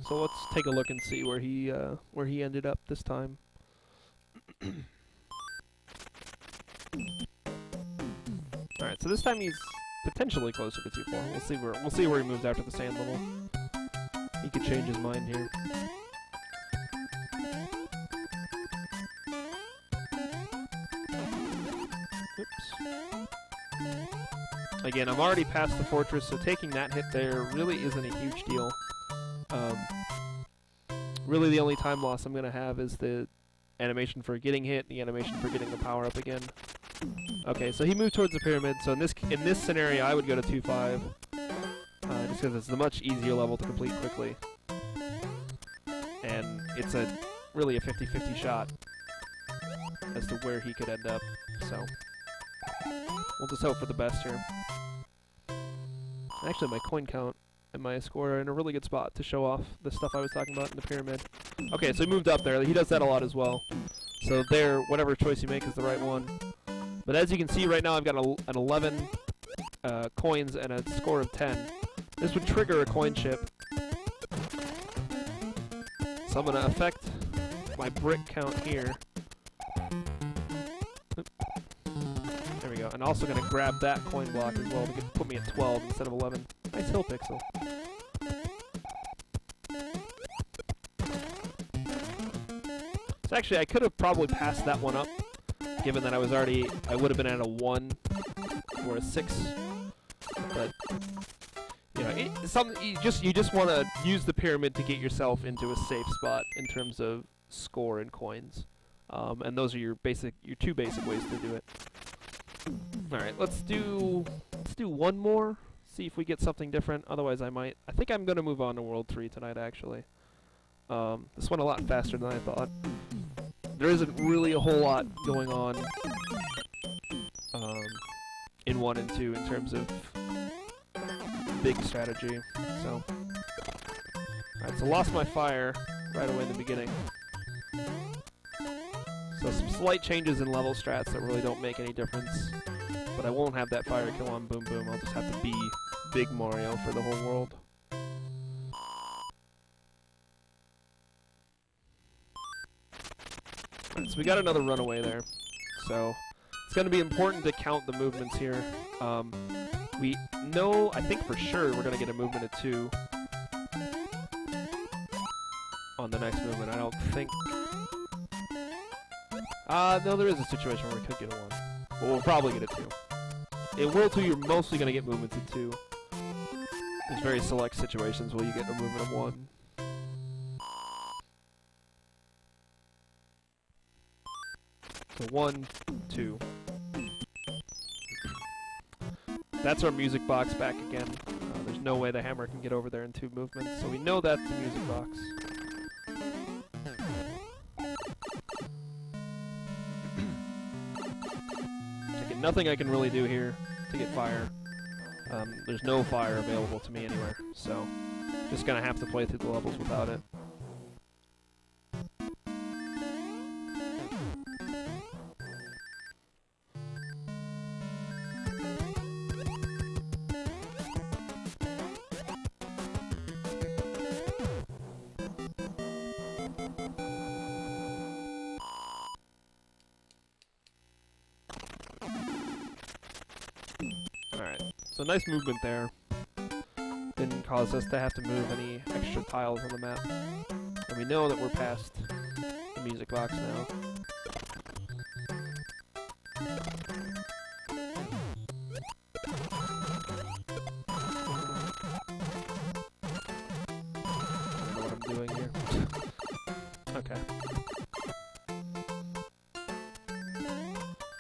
So let's take a look and see where he ended up this time. All right, so this time he's potentially closer to 2-4. We'll see where he moves after the sand level. He could change his mind here. Oops. Again, I'm already past the fortress, so taking that hit there really isn't a huge deal. Really the only time loss I'm going to have is the animation for getting hit, the animation for getting the power up again. Okay, so he moved towards the pyramid, so in this scenario I would go to 2-5, just because it's a much easier level to complete quickly. And it's really a 50-50 shot as to where he could end up, so we'll just hope for the best here. Actually, my coin count and my score are in a really good spot to show off the stuff I was talking about in the pyramid. Okay, so he moved up there. He does that a lot as well. So there, whatever choice you make is the right one. But as you can see right now, I've got an 11 coins and a score of 10. This would trigger a coin chip. So I'm going to affect my brick count here. Oop. There we go. And also going to grab that coin block as well to put me at 12 instead of 11. Nice hill pixel. So actually, I could have probably passed that one up, given that I would have been at a 1 or a 6. But you know, it's something you just want to use the pyramid to get yourself into a safe spot in terms of score and coins, and those are your two basic ways to do it. All right, let's do one more. See if we get something different. Otherwise, I think I'm going to move on to World 3 tonight, actually. This went a lot faster than I thought. There isn't really a whole lot going on in 1 and 2 in terms of big strategy. So, alright, so lost my fire right away in the beginning. So some slight changes in level strats that really don't make any difference. But I won't have that fire kill on Boom Boom. I'll just have to be Big Mario for the whole world. Right, so we got another runaway there. So it's going to be important to count the movements here. We know, I think for sure, we're going to get a movement at 2 on the next movement. I don't think... no, there is a situation where we could get a 1. But we'll probably get a 2. In World 2, you're mostly going to get movements at 2. There's very select situations where you get a movement of 1. So 1, 2. That's our music box back again. There's no way the hammer can get over there in 2 movements, so we know that's the music box. Again, nothing I can really do here to get fire. There's no fire available to me anywhere, so just gonna have to play through the levels without it. Alright, so nice movement there. Didn't cause us to have to move any extra tiles on the map. And we know that we're past the music box now. I don't know what I'm doing here. Okay.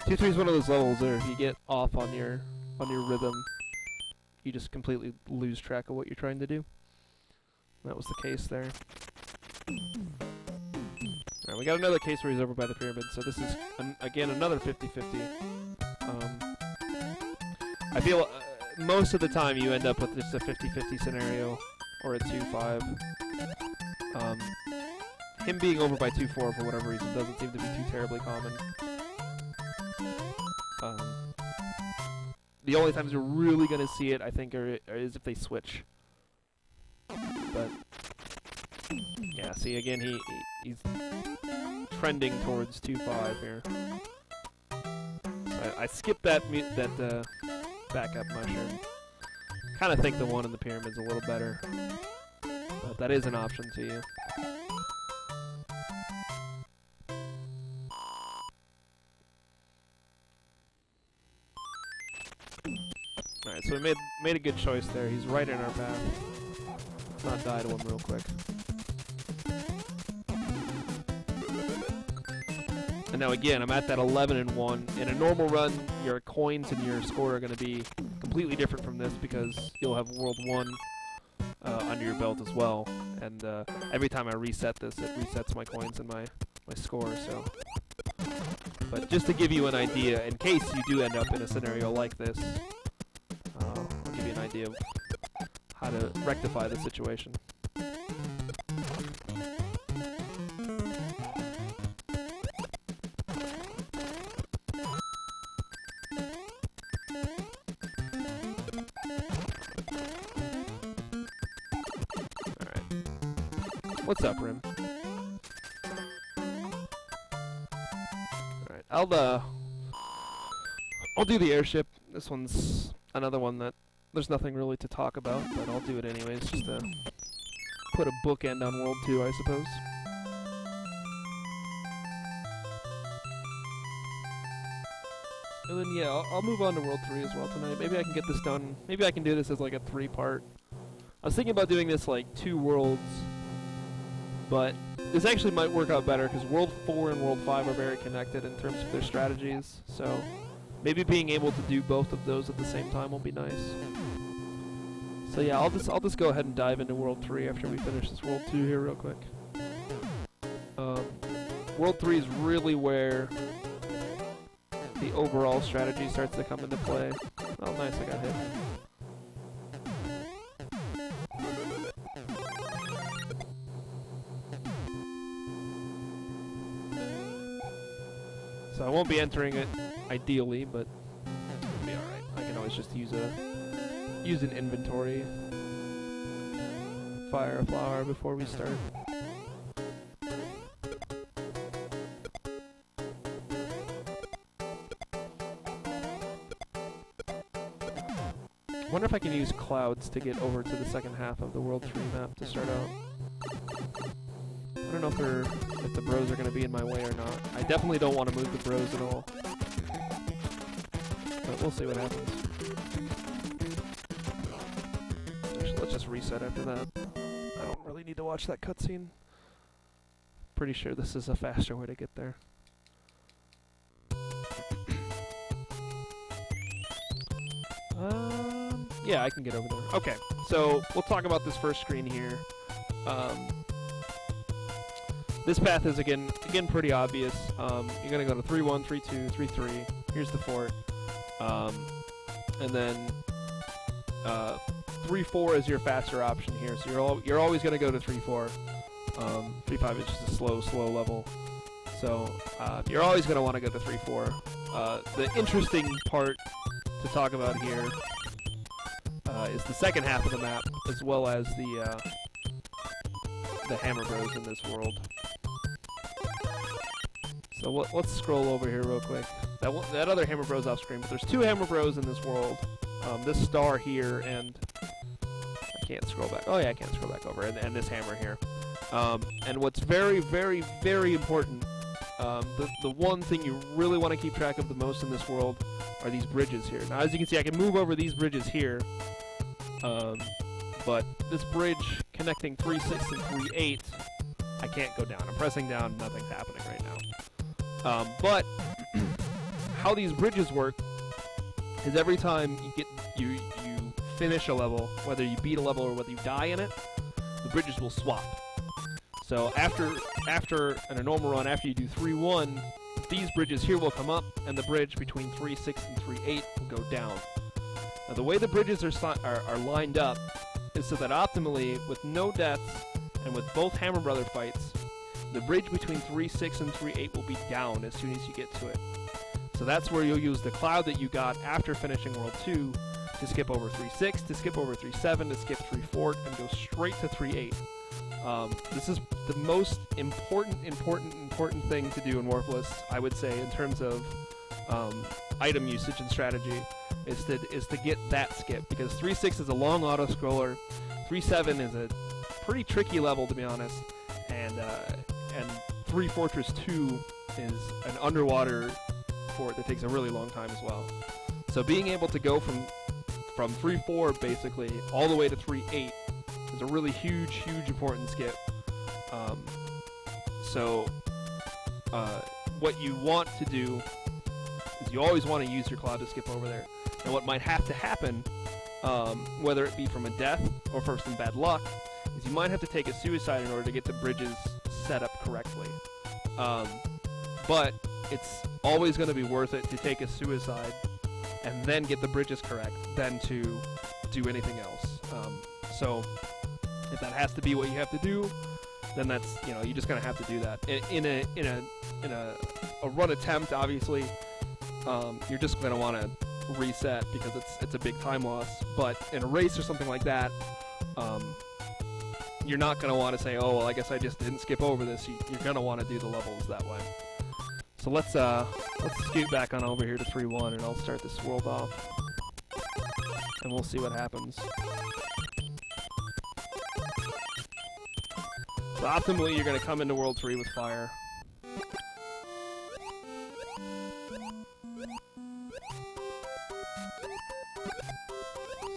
2-3 is one of those levels where if you get off on your rhythm, you just completely lose track of what you're trying to do. That was the case there. Alright, we got another case where he's over by the pyramid, so this is, again, another 50-50. I feel most of the time you end up with just a 50-50 scenario, or a 2-5. Him being over by 2-4 for whatever reason doesn't seem to be too terribly common. The only times you're really going to see it, I think, is if they switch. But, yeah, see, again, he's trending towards 2-5 here. So I skipped that backup mushroom. Kind of think the one in the pyramid's a little better. But that is an option to you. Alright, so we made a good choice there. He's right in our path. Let's not die to him real quick. And now again, I'm at that 11-1. In a normal run, your coins and your score are going to be completely different from this because you'll have World 1 under your belt as well. And every time I reset this, it resets my coins and my score, so... But just to give you an idea, in case you do end up in a scenario like this, I'll give you an idea of how to rectify the situation. Alright. What's up, Rim? Alright, I'll do the airship. This one's another one that there's nothing really to talk about, but I'll do it anyways, just to put a bookend on World 2, I suppose. And then, yeah, I'll move on to World 3 as well tonight. Maybe I can get this done. Maybe I can do this as like a 3-part. I was thinking about doing this like 2 worlds, but this actually might work out better because World 4 and World 5 are very connected in terms of their strategies, so maybe being able to do both of those at the same time will be nice. So yeah, I'll just go ahead and dive into World 3 after we finish this World 2 here real quick. World 3 is really where the overall strategy starts to come into play. Oh nice, I got hit. So I won't be entering it ideally, but it'll be alright. I can always just use an inventory. Fire a flower before we start. I wonder if I can use clouds to get over to the second half of the World 3 map to start out. I don't know if the bros are going to be in my way or not. I definitely don't want to move the bros at all. But we'll see what happens. Actually, let's just reset after that. I don't really need to watch that cutscene. Pretty sure this is a faster way to get there. Yeah, I can get over there. Okay, so we'll talk about this first screen here. This path is again pretty obvious. You're gonna go to 3-1, 3-2, 3-3. Here's the fort, and then 3-4 is your faster option here. So you're always gonna go to 3-4. 3-5 is just a slow level. So you're always gonna want to go to 3-4. The interesting part to talk about here is the second half of the map, as well as the Hammer Bros in this world. So let's scroll over here real quick. That other Hammer Bros off screen, but there's two Hammer Bros in this world. This star here, and I can't scroll back. Oh yeah, I can't scroll back over, and this hammer here. And what's very, very, very important, the one thing you really want to keep track of the most in this world are these bridges here. Now, as you can see, I can move over these bridges here, but this bridge connecting 3-6 and 3-8, I can't go down. I'm pressing down, nothing's happening right now. But how these bridges work is every time you finish a level, whether you beat a level or whether you die in it, the bridges will swap. So after in a normal run, after you do 3-1, these bridges here will come up, and the bridge between 3-6 and 3-8 will go down. Now the way the bridges are lined up is so that optimally, with no deaths and with both Hammer Brother fights, the bridge between 3-6 and 3-8 will be down as soon as you get to it. So that's where you'll use the cloud that you got after finishing World 2 to skip over 3-6, to skip over 3-7, to skip 3-4, and go straight to 3-8. This is the most important thing to do in Warpless, I would say, in terms of item usage and strategy, is to get that skip, because 3-6 is a long auto-scroller, 3-7 is a pretty tricky level, to be honest, and 3 Fortress 2 is an underwater fort that takes a really long time as well. So being able to go from 3-4 basically all the way to 3-8 is a really huge important skip. What you want to do is you always want to use your cloud to skip over there. And what might have to happen, whether it be from a death or from some bad luck, is you might have to take a suicide in order to get the bridges set up correctly. But it's always going to be worth it to take a suicide and then get the bridges correct than to do anything else. So if that has to be what you have to do, then that's, you're just going to have to do that. In a run attempt, obviously, you're just going to want to reset because it's a big time loss. But in a race or something like that, you're not going to want to say, oh, well, I guess I just didn't skip over this. You're going to want to do the levels that way. So let's scoot back on over here to 3-1, and I'll start this world off, and we'll see what happens. So optimally, you're going to come into World 3 with fire.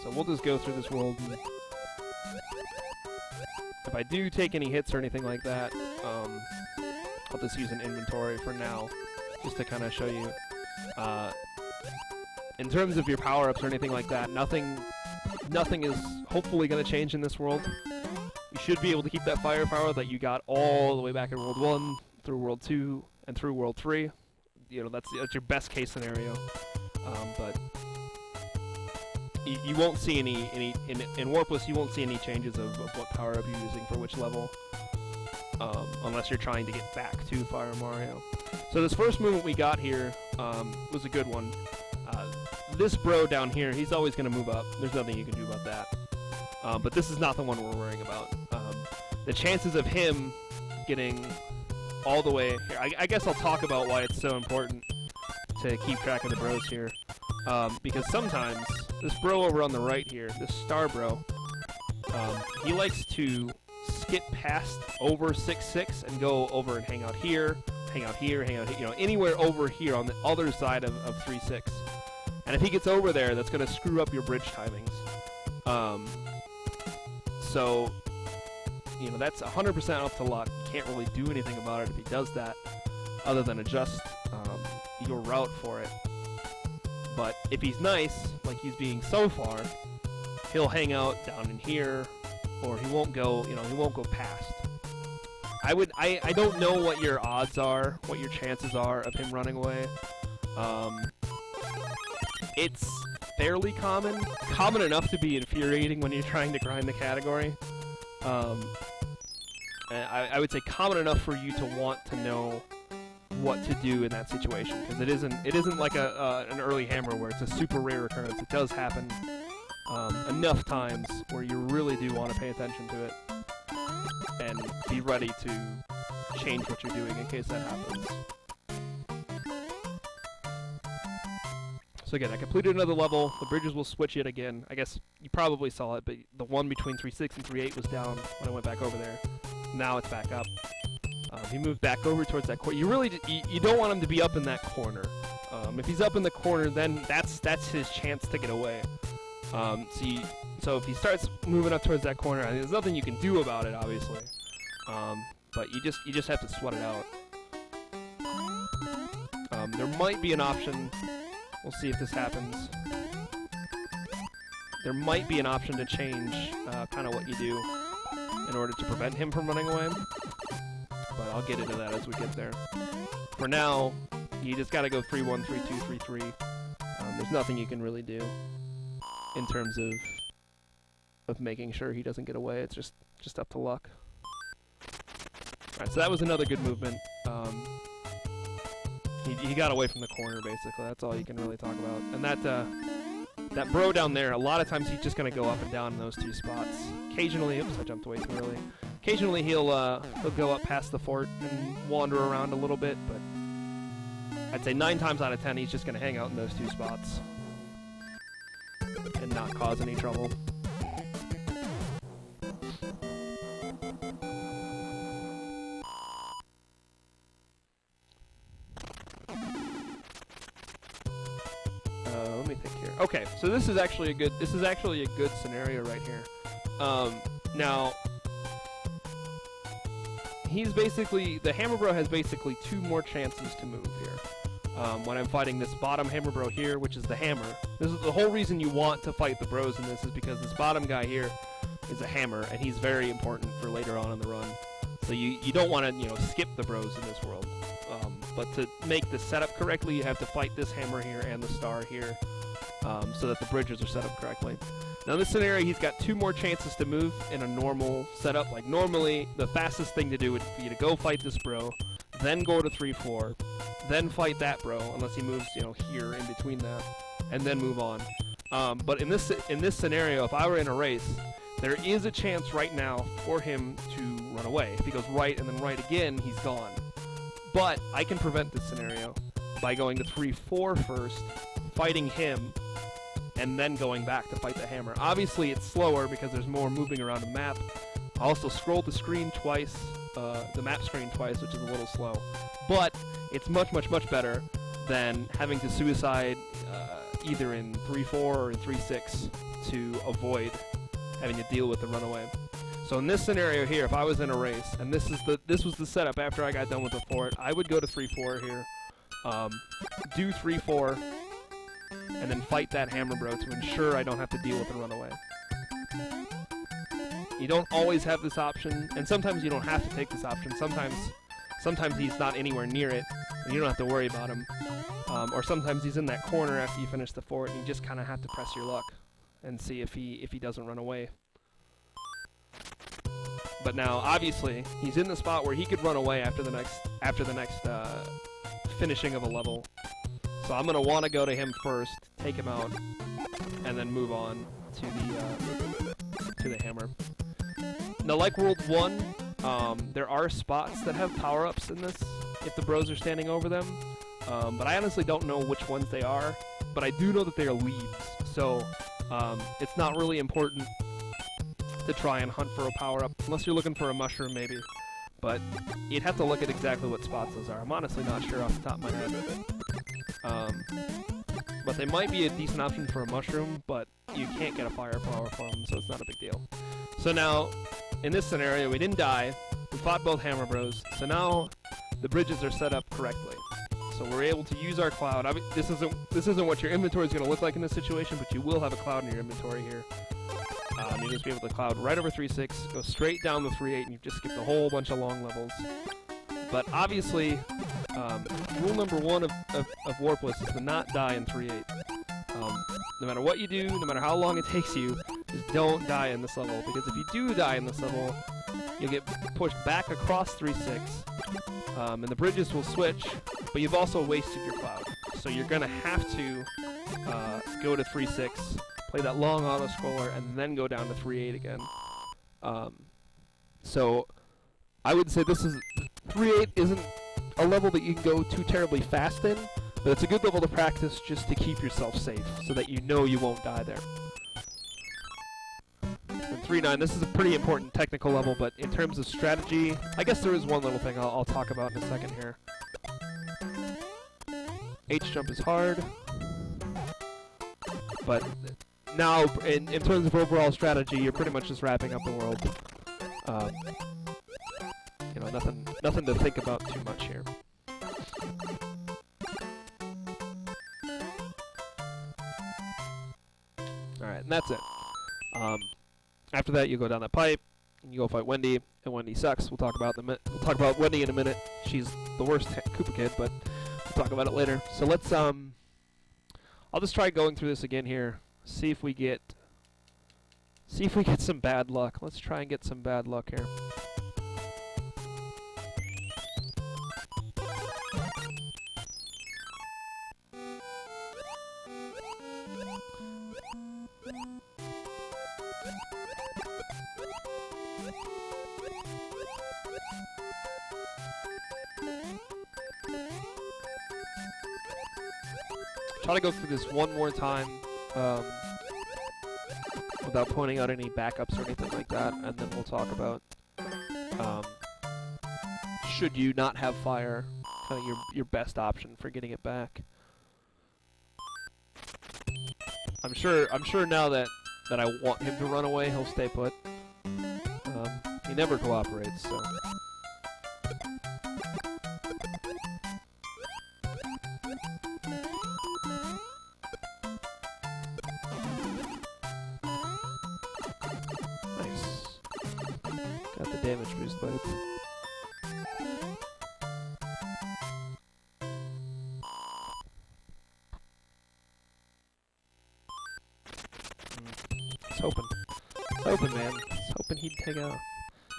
So we'll just go through this world. If I do take any hits or anything like that, I'll just use an inventory for now, just to kind of show you. In terms of your power-ups or anything like that, nothing is hopefully going to change in this world. You should be able to keep that firepower that you got all the way back in World 1, through World 2, and through World 3. That's your best case scenario. But you won't see any in Warpless. You won't see any changes of what power-up you're using for which level. Unless you're trying to get back to Fire Mario. So this first movement we got here was a good one. This bro down here, he's always going to move up. There's nothing you can do about that. But this is not the one we're worrying about. The chances of him getting all the way here, I guess I'll talk about why it's so important to keep track of the bros here. Because sometimes, this bro over on the right here, this star bro, he likes to skip past over 6-6 and go over and hang out here, hang out here, anywhere over here on the other side of 3-6. And if he gets over there, that's going to screw up your bridge timings. So, that's 100% up to luck. You can't really do anything about it if he does that, other than adjust your route for it. But if he's nice, like he's being so far, he'll hang out down in here, or he won't go, he won't go past. I don't know what your odds are, what your chances are of him running away. It's fairly common enough to be infuriating when you're trying to grind the category. I would say common enough for you to want to know what to do in that situation, because it isn't like an early hammer where it's a super rare occurrence. It does happen enough times where you really do want to pay attention to it and be ready to change what you're doing in case that happens. So again, I completed another level. The bridges will switch yet again. I guess you probably saw it, but the one between 3.6 and 3.8 was down when I went back over there. Now it's back up. He moved back over towards that corner. You don't want him to be up in that corner. If he's up in the corner, then that's his chance to get away. So if he starts moving up towards that corner, I mean, there's nothing you can do about it, obviously. But you just have to sweat it out. There might be an option. We'll see if this happens. There might be an option to change kind of what you do in order to prevent him from running away. But I'll get into that as we get there. For now, you just gotta go 3-1, 3-2, 3-3. There's nothing you can really do in terms of making sure he doesn't get away. It's just up to luck. Alright, so that was another good movement. He got away from the corner, basically. That's all you can really talk about. And that bro down there, a lot of times he's just going to go up and down in those two spots. Occasionally, oops, I jumped way too early. Occasionally he'll go up past the fort and wander around a little bit, but I'd say 9 times out of 10 he's just going to hang out in those two spots and not cause any trouble. Let me think here. Okay, so this is actually a good scenario right here. Now the Hammer Bro has basically 2 more chances to move here. When I'm fighting this bottom Hammer Bro here, which is the hammer. This is the whole reason you want to fight the bros in this, is because this bottom guy here is a hammer, and he's very important for later on in the run. So you don't want to skip the bros in this world. But to make the setup correctly, you have to fight this hammer here and the star here, so that the bridges are set up correctly. Now in this scenario, he's got 2 more chances to move in a normal setup. Like normally, the fastest thing to do would be to go fight this bro, then go to 3-4, then fight that bro, unless he moves, here in between that, and then move on. But in this scenario, if I were in a race, there is a chance right now for him to run away. If he goes right and then right again, he's gone. But I can prevent this scenario by going to 3-4 first, fighting him, and then going back to fight the hammer. Obviously, it's slower because there's more moving around the map. I also scrolled the screen twice, the map screen twice, which is a little slow. But it's much, much, much better than having to suicide either in 3-4 or in 3-6 to avoid having to deal with the runaway. So in this scenario here, if I was in a race, and this was the setup after I got done with the fort, I would go to 3-4 here, do 3-4, and then fight that hammer bro to ensure I don't have to deal with the runaway. You don't always have this option, and sometimes you don't have to take this option. Sometimes he's not anywhere near it, and you don't have to worry about him. Or sometimes he's in that corner after you finish the fort, and you just kind of have to press your luck and see if he doesn't run away. But now, obviously, he's in the spot where he could run away after the next finishing of a level. So I'm gonna want to go to him first, take him out, and then move on to the hammer. Now, like World 1, there are spots that have power-ups in this if the bros are standing over them. But I honestly don't know which ones they are. But I do know that they are leaves. So it's not really important to try and hunt for a power-up, unless you're looking for a mushroom, maybe. But you'd have to look at exactly what spots those are. I'm honestly not sure off the top of my head. But they might be a decent option for a mushroom, but you can't get a firepower from them, so it's not a big deal. So now, in this scenario, we didn't die. We fought both Hammer Bros. So now, the bridges are set up correctly. So we're able to use our cloud. I mean, this isn't what your inventory is going to look like in this situation, but you will have a cloud in your inventory here. You just be able to cloud right over 3-6, go straight down to 3-8, and you've just skipped a whole bunch of long levels. But obviously, rule number 1 of Warpless is to not die in 3-8. No matter what you do, no matter how long it takes you, just don't die in this level, because if you do die in this level, you'll get pushed back across 3-6, and the bridges will switch, but you've also wasted your cloud. So you're going to have to go to 3-6, play that long auto-scroller, and then go down to 3-8 again. So I would say 3-8 isn't a level that you can go too terribly fast in, but it's a good level to practice just to keep yourself safe, so that you know you won't die there. And 3-9, this is a pretty important technical level, but in terms of strategy, I guess there is one little thing I'll talk about in a second here. H-jump is hard, but now, in terms of overall strategy, you're pretty much just wrapping up the world. You know, nothing to think about too much here. Alright, and that's it. After that, you go down that pipe, and you go fight Wendy, and Wendy sucks. We'll talk about Wendy in a minute. She's the worst Koopa kid, but we'll talk about it later. So let's I'll just try going through this again here. See if we get some bad luck. Let's try and get some bad luck here. Try to go through this one more time without pointing out any backups or anything like that, and then we'll talk about should you not have fire, kind of your best option for getting it back. I'm sure now that I want him to run away, he'll stay put. He never cooperates, so. Got the damage boost, but hoping, man. I was hoping he'd take out.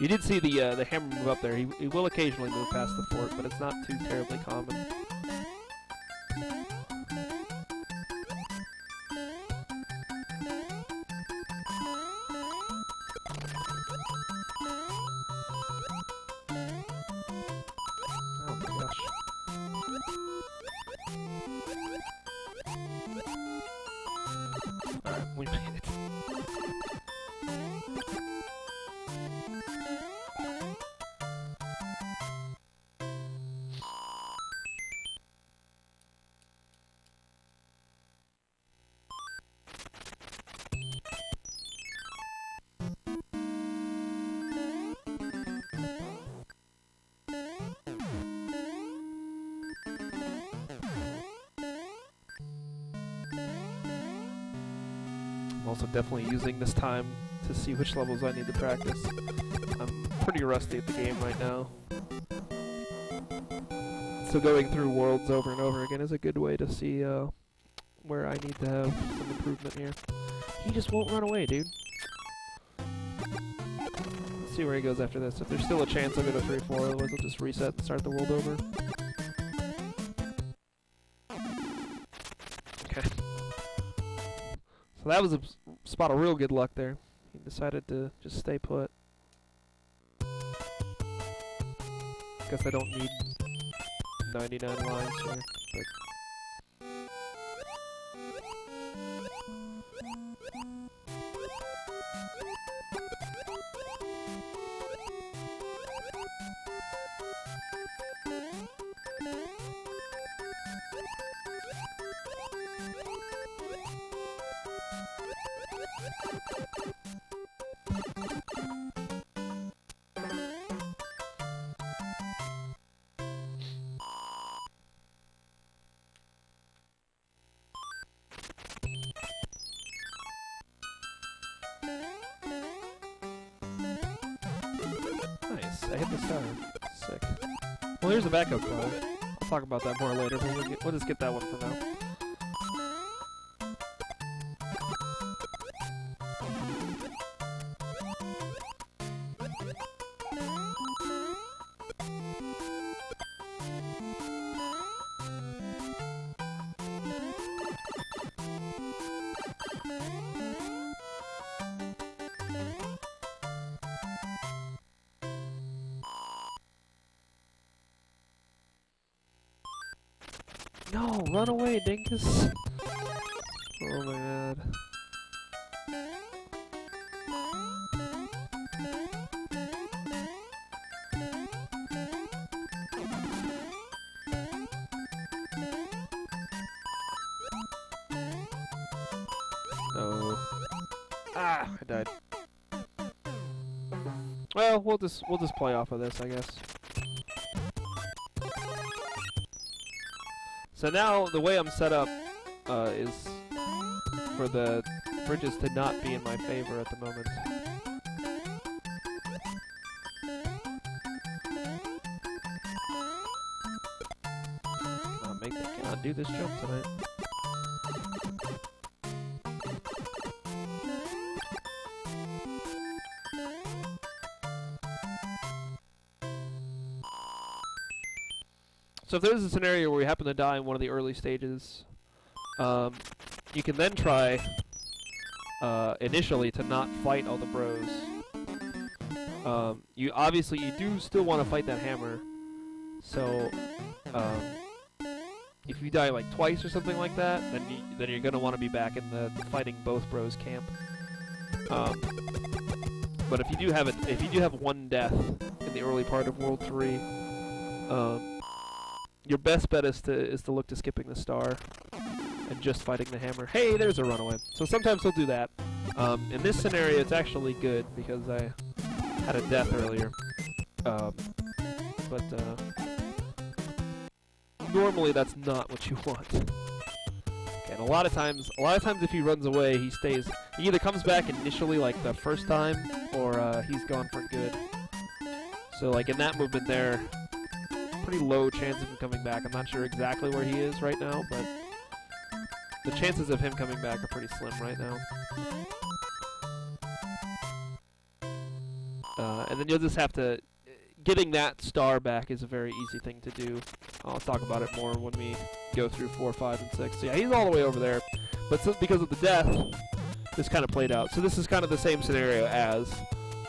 You did see the hammer move up there. He will occasionally move past the fort, but it's not too terribly common. Alright, we made it. I'm also definitely using this time to see which levels I need to practice. I'm pretty rusty at the game right now. So going through worlds over and over again is a good way to see where I need to have some improvement here. He just won't run away, dude. Let's see where he goes after this. If there's still a chance I'll go to 3-4, otherwise I'll just reset and start the world over. So that was a spot of real good luck there. He decided to just stay put. Guess I don't need 99 lines here, but... I hit the star. Sick. Well, here's a backup card. I'll talk about that more later, but we'll just get that one for now. No, run away, dinkus! Oh my god. No. Ah, I died. Well, we'll just play off of this, I guess. So now the way I'm set up is for the bridges to not be in my favor at the moment. Cannot do this jump tonight. So if there's a scenario where we happen to die in one of the early stages, you can then try initially to not fight all the bros. You obviously do still want to fight that hammer. So if you die like twice or something like that, then you're gonna want to be back in the fighting both bros camp. But if you do have one death in the early part of World 3, your best bet is to look to skipping the star and just fighting the hammer. Hey, there's a runaway. So sometimes he'll do that. In this scenario, it's actually good because I had a death earlier. But normally that's not what you want. Okay, and a lot of times if he runs away, he either comes back initially like the first time, or he's gone for good. So like in that movement there, pretty low chance of him coming back. I'm not sure exactly where he is right now, but the chances of him coming back are pretty slim right now. And then you'll just have to... Getting that star back is a very easy thing to do. I'll talk about it more when we go through 4, 5, and 6. So yeah, he's all the way over there. But because of the death, this kind of played out. So this is kind of the same scenario as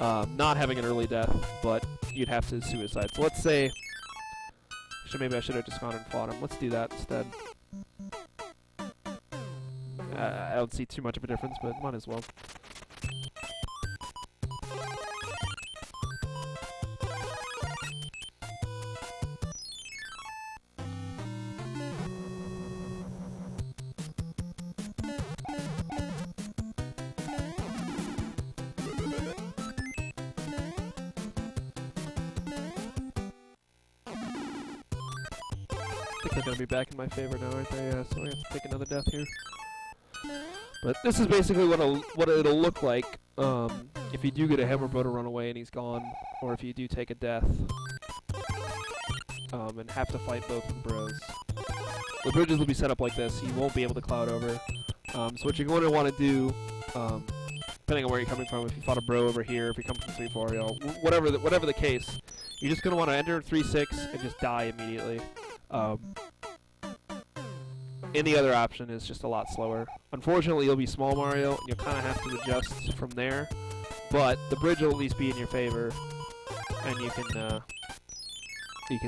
not having an early death, but you'd have to suicide. So let's say... Maybe I should have just gone and fought him. Let's do that instead. I don't see too much of a difference, but might as well. I think they're going to be back in my favor now, aren't they? Yeah, so we have to take another death here. But this is basically what it'll look like if you do get a hammer bro to run away and he's gone, or if you do take a death and have to fight both of the bros. The bridges will be set up like this. You won't be able to cloud over. So what you're going to want to do, depending on where you're coming from, if you fought a bro over here, if you come from 3-4, you know, whatever the case, you're just going to want to enter 3-6 and just die immediately. Any other option is just a lot slower. Unfortunately, you'll be small Mario, and you'll kind of have to adjust from there. But the bridge will at least be in your favor, and you can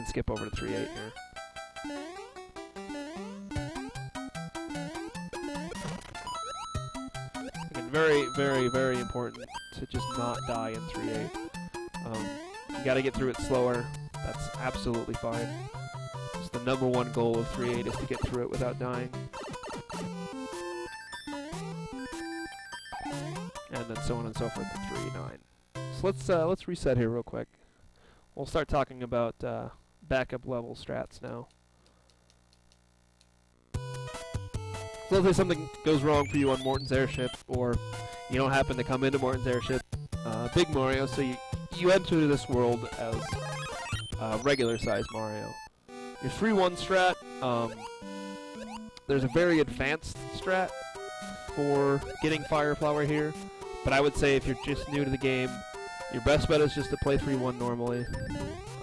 skip over to 3-8 here. Again, very, very, very important to just not die in 3-8. You got to get through it slower. That's absolutely fine. The number one goal of 3-8 is to get through it without dying. And then so on and so forth to 3-9. So let's reset here real quick. We'll start talking about backup level strats now. So let's say something goes wrong for you on Morton's airship, or you don't happen to come into Morton's airship, Big Mario, so you you enter this world as regular-sized Mario. Your 3-1 strat, there's a very advanced strat for getting Fire Flower here, but I would say if you're just new to the game, your best bet is just to play 3-1 normally,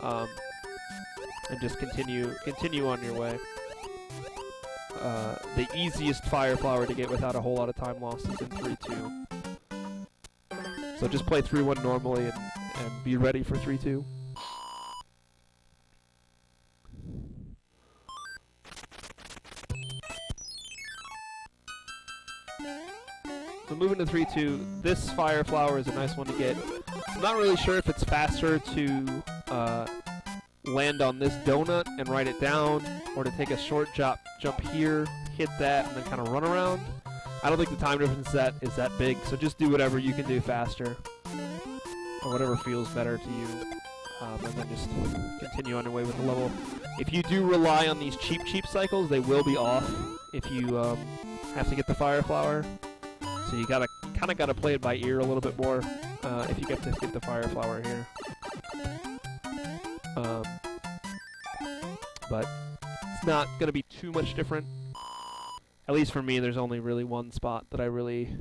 and just continue on your way. The easiest Fire Flower to get without a whole lot of time lost is in 3-2. So just play 3-1 normally and be ready for 3-2. So moving to 3-2, this Fire Flower is a nice one to get. I'm not really sure if it's faster to land on this donut and write it down, or to take a short jump here, hit that, and then kind of run around. I don't think the time difference is that big, so just do whatever you can do faster, or whatever feels better to you, and then just continue on your way with the level. If you do rely on these cheap cycles, they will be off if you have to get the Fire Flower. So you kind of gotta play it by ear a little bit more if you get to get the Fire Flower here. But it's not gonna be too much different. At least for me, there's only really one spot that I really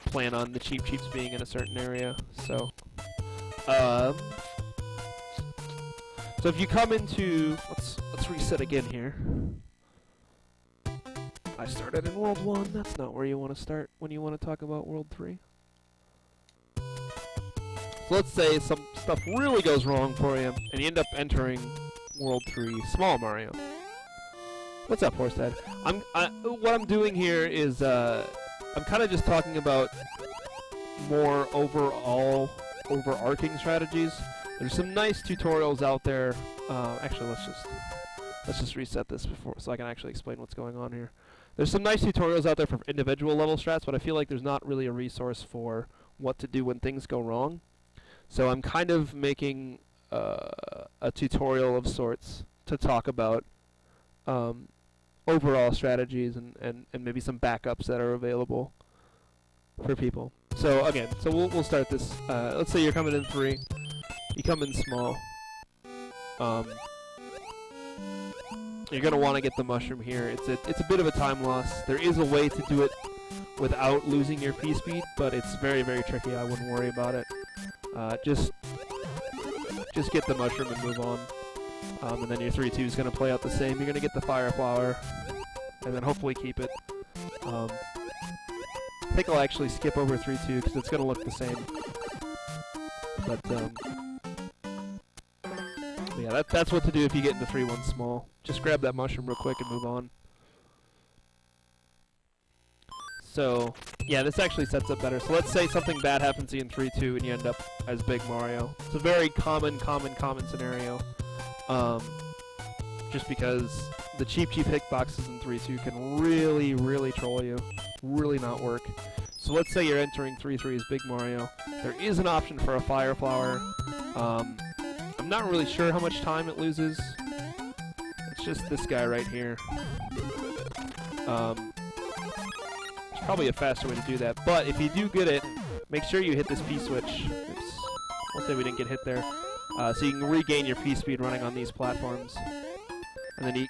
plan on the cheeps being in a certain area. So if you come into, let's reset again here. I started in World 1. That's not where you want to start when you want to talk about World 3. So let's say some stuff really goes wrong for you, and you end up entering World 3 Small Mario. What's up, Horsehead? What I'm doing here is I'm kind of just talking about more overarching strategies. There's some nice tutorials out there. Actually, let's just reset this before so I can actually explain what's going on here. There's some nice tutorials out there for individual level strats, but I feel like there's not really a resource for what to do when things go wrong. So I'm kind of making a tutorial of sorts to talk about overall strategies and maybe some backups that are available for people. So again, we'll start this. Let's say you're coming in 3. You come in small. You're gonna want to get the mushroom here. It's a bit of a time loss. There is a way to do it without losing your P speed, but it's very tricky. I wouldn't worry about it. Just get the mushroom and move on. And then your 3-2 is gonna play out the same. You're gonna get the Fire Flower, and then hopefully keep it. I think I'll actually skip over 3-2 because it's gonna look the same. But yeah, that's what to do if you get into 3-1 small. Just grab that mushroom real quick and move on. So, yeah, this actually sets up better. So let's say something bad happens to you in 3-2 and you end up as Big Mario. It's a very common scenario. Just because the cheap hitboxes in 3-2 can really troll you. Really not work. So let's say you're entering 3-3 as Big Mario. There is an option for a Fire Flower. I'm not really sure how much time it loses. It's just this guy right here. There's probably a faster way to do that. But if you do get it, make sure you hit this P-switch. Oops. Let's say we didn't get hit there. So you can regain your P-speed running on these platforms. And then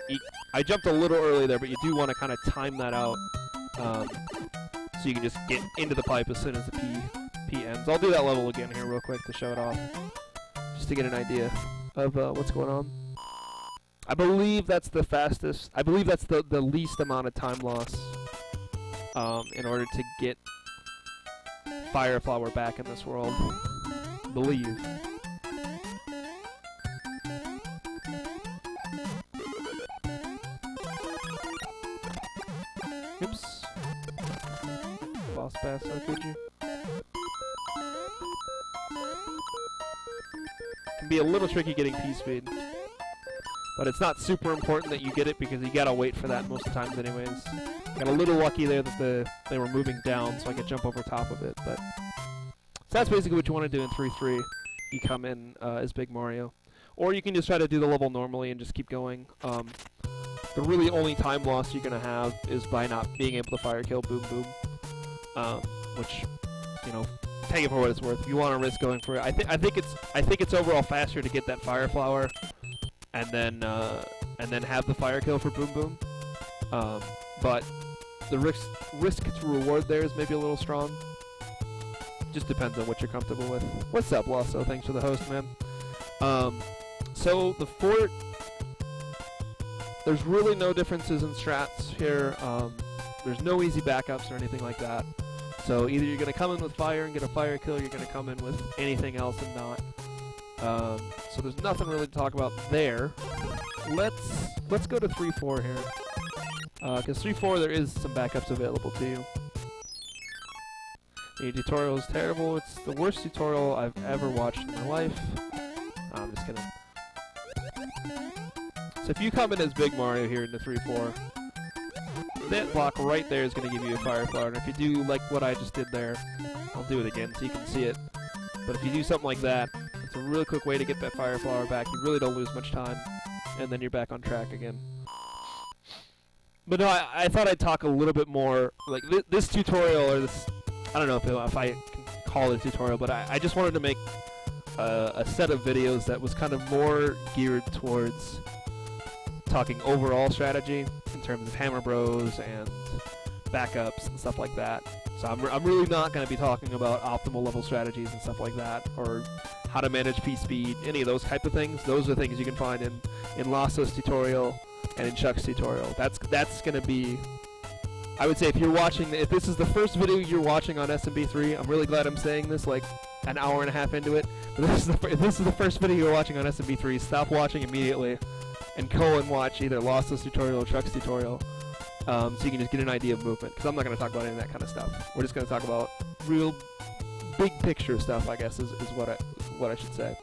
I jumped a little early there, but you do want to kind of time that out. So you can just get into the pipe as soon as the P ends. I'll do that level again here real quick to show it off. Just to get an idea of what's going on. I believe that's the fastest. I believe that's the least amount of time loss in order to get Fire Flower back in this world. I believe. Oops. Boss pass, how could you? Can be a little tricky getting P-speed. But it's not super important that you get it because you gotta wait for that most of the times anyways. Got a little lucky there that they were moving down so I could jump over top of it. But so that's basically what you want to do in 3-3. You come in as Big Mario. Or you can just try to do the level normally and just keep going. The really only time loss you're going to have is by not being able to fire kill Boom Boom. Which, you know, take it for what it's worth. If you want to risk going for it, I think it's overall faster to get that fire flower, and then have the fire kill for Boom Boom. But the risk to reward there is maybe a little strong. Just depends on what you're comfortable with. What's up, Lasso? Thanks for the host, man. So the fort, there's really no differences in strats here. There's no easy backups or anything like that. So either you're going to come in with fire and get a fire kill, or you're going to come in with anything else and not. So there's nothing really to talk about there. Let's go to 3-4 here. Because 3-4 there is some backups available to you. The tutorial is terrible. It's the worst tutorial I've ever watched in my life. I'm just kidding. So if you come in as Big Mario here in the 3-4, that block right there is going to give you a fire flower. And if you do like what I just did there, I'll do it again so you can see it. But if you do something like that, it's a really quick way to get that fire flower back. You really don't lose much time, and then you're back on track again. But no, I thought I'd talk a little bit more, like this tutorial, or this, I don't know if I can call it a tutorial, but I just wanted to make a set of videos that was kind of more geared towards talking overall strategy in terms of Hammer Bros and backups and stuff like that. So I'm really not going to be talking about optimal level strategies and stuff like that, or how to manage P-speed, any of those type of things. Those are things you can find in Lasso's tutorial and in Chuck's tutorial. That's going to be, I would say, if this is the first video you're watching on SMB3, I'm really glad I'm saying this like an hour and a half into it, but if this is the first video you're watching on SMB3, stop watching immediately and go and watch either Lasso's tutorial or Chuck's tutorial, so you can just get an idea of movement, because I'm not going to talk about any of that kind of stuff. We're just going to talk about real big picture stuff, I guess, is what I should say.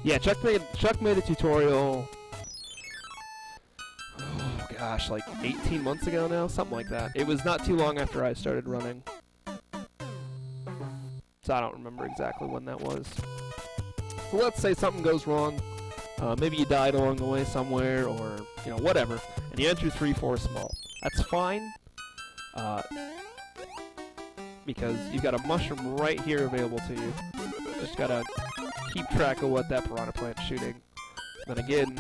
Yeah, Chuck made a tutorial, oh gosh, like 18 months ago now, something like that. It was not too long after I started running, so I don't remember exactly when that was. So let's say something goes wrong. Maybe you died along the way somewhere, or whatever, and you enter 3-4 small. That's fine, because you've got a mushroom right here available to you. Just gotta keep track of what that piranha plant's shooting. Then again,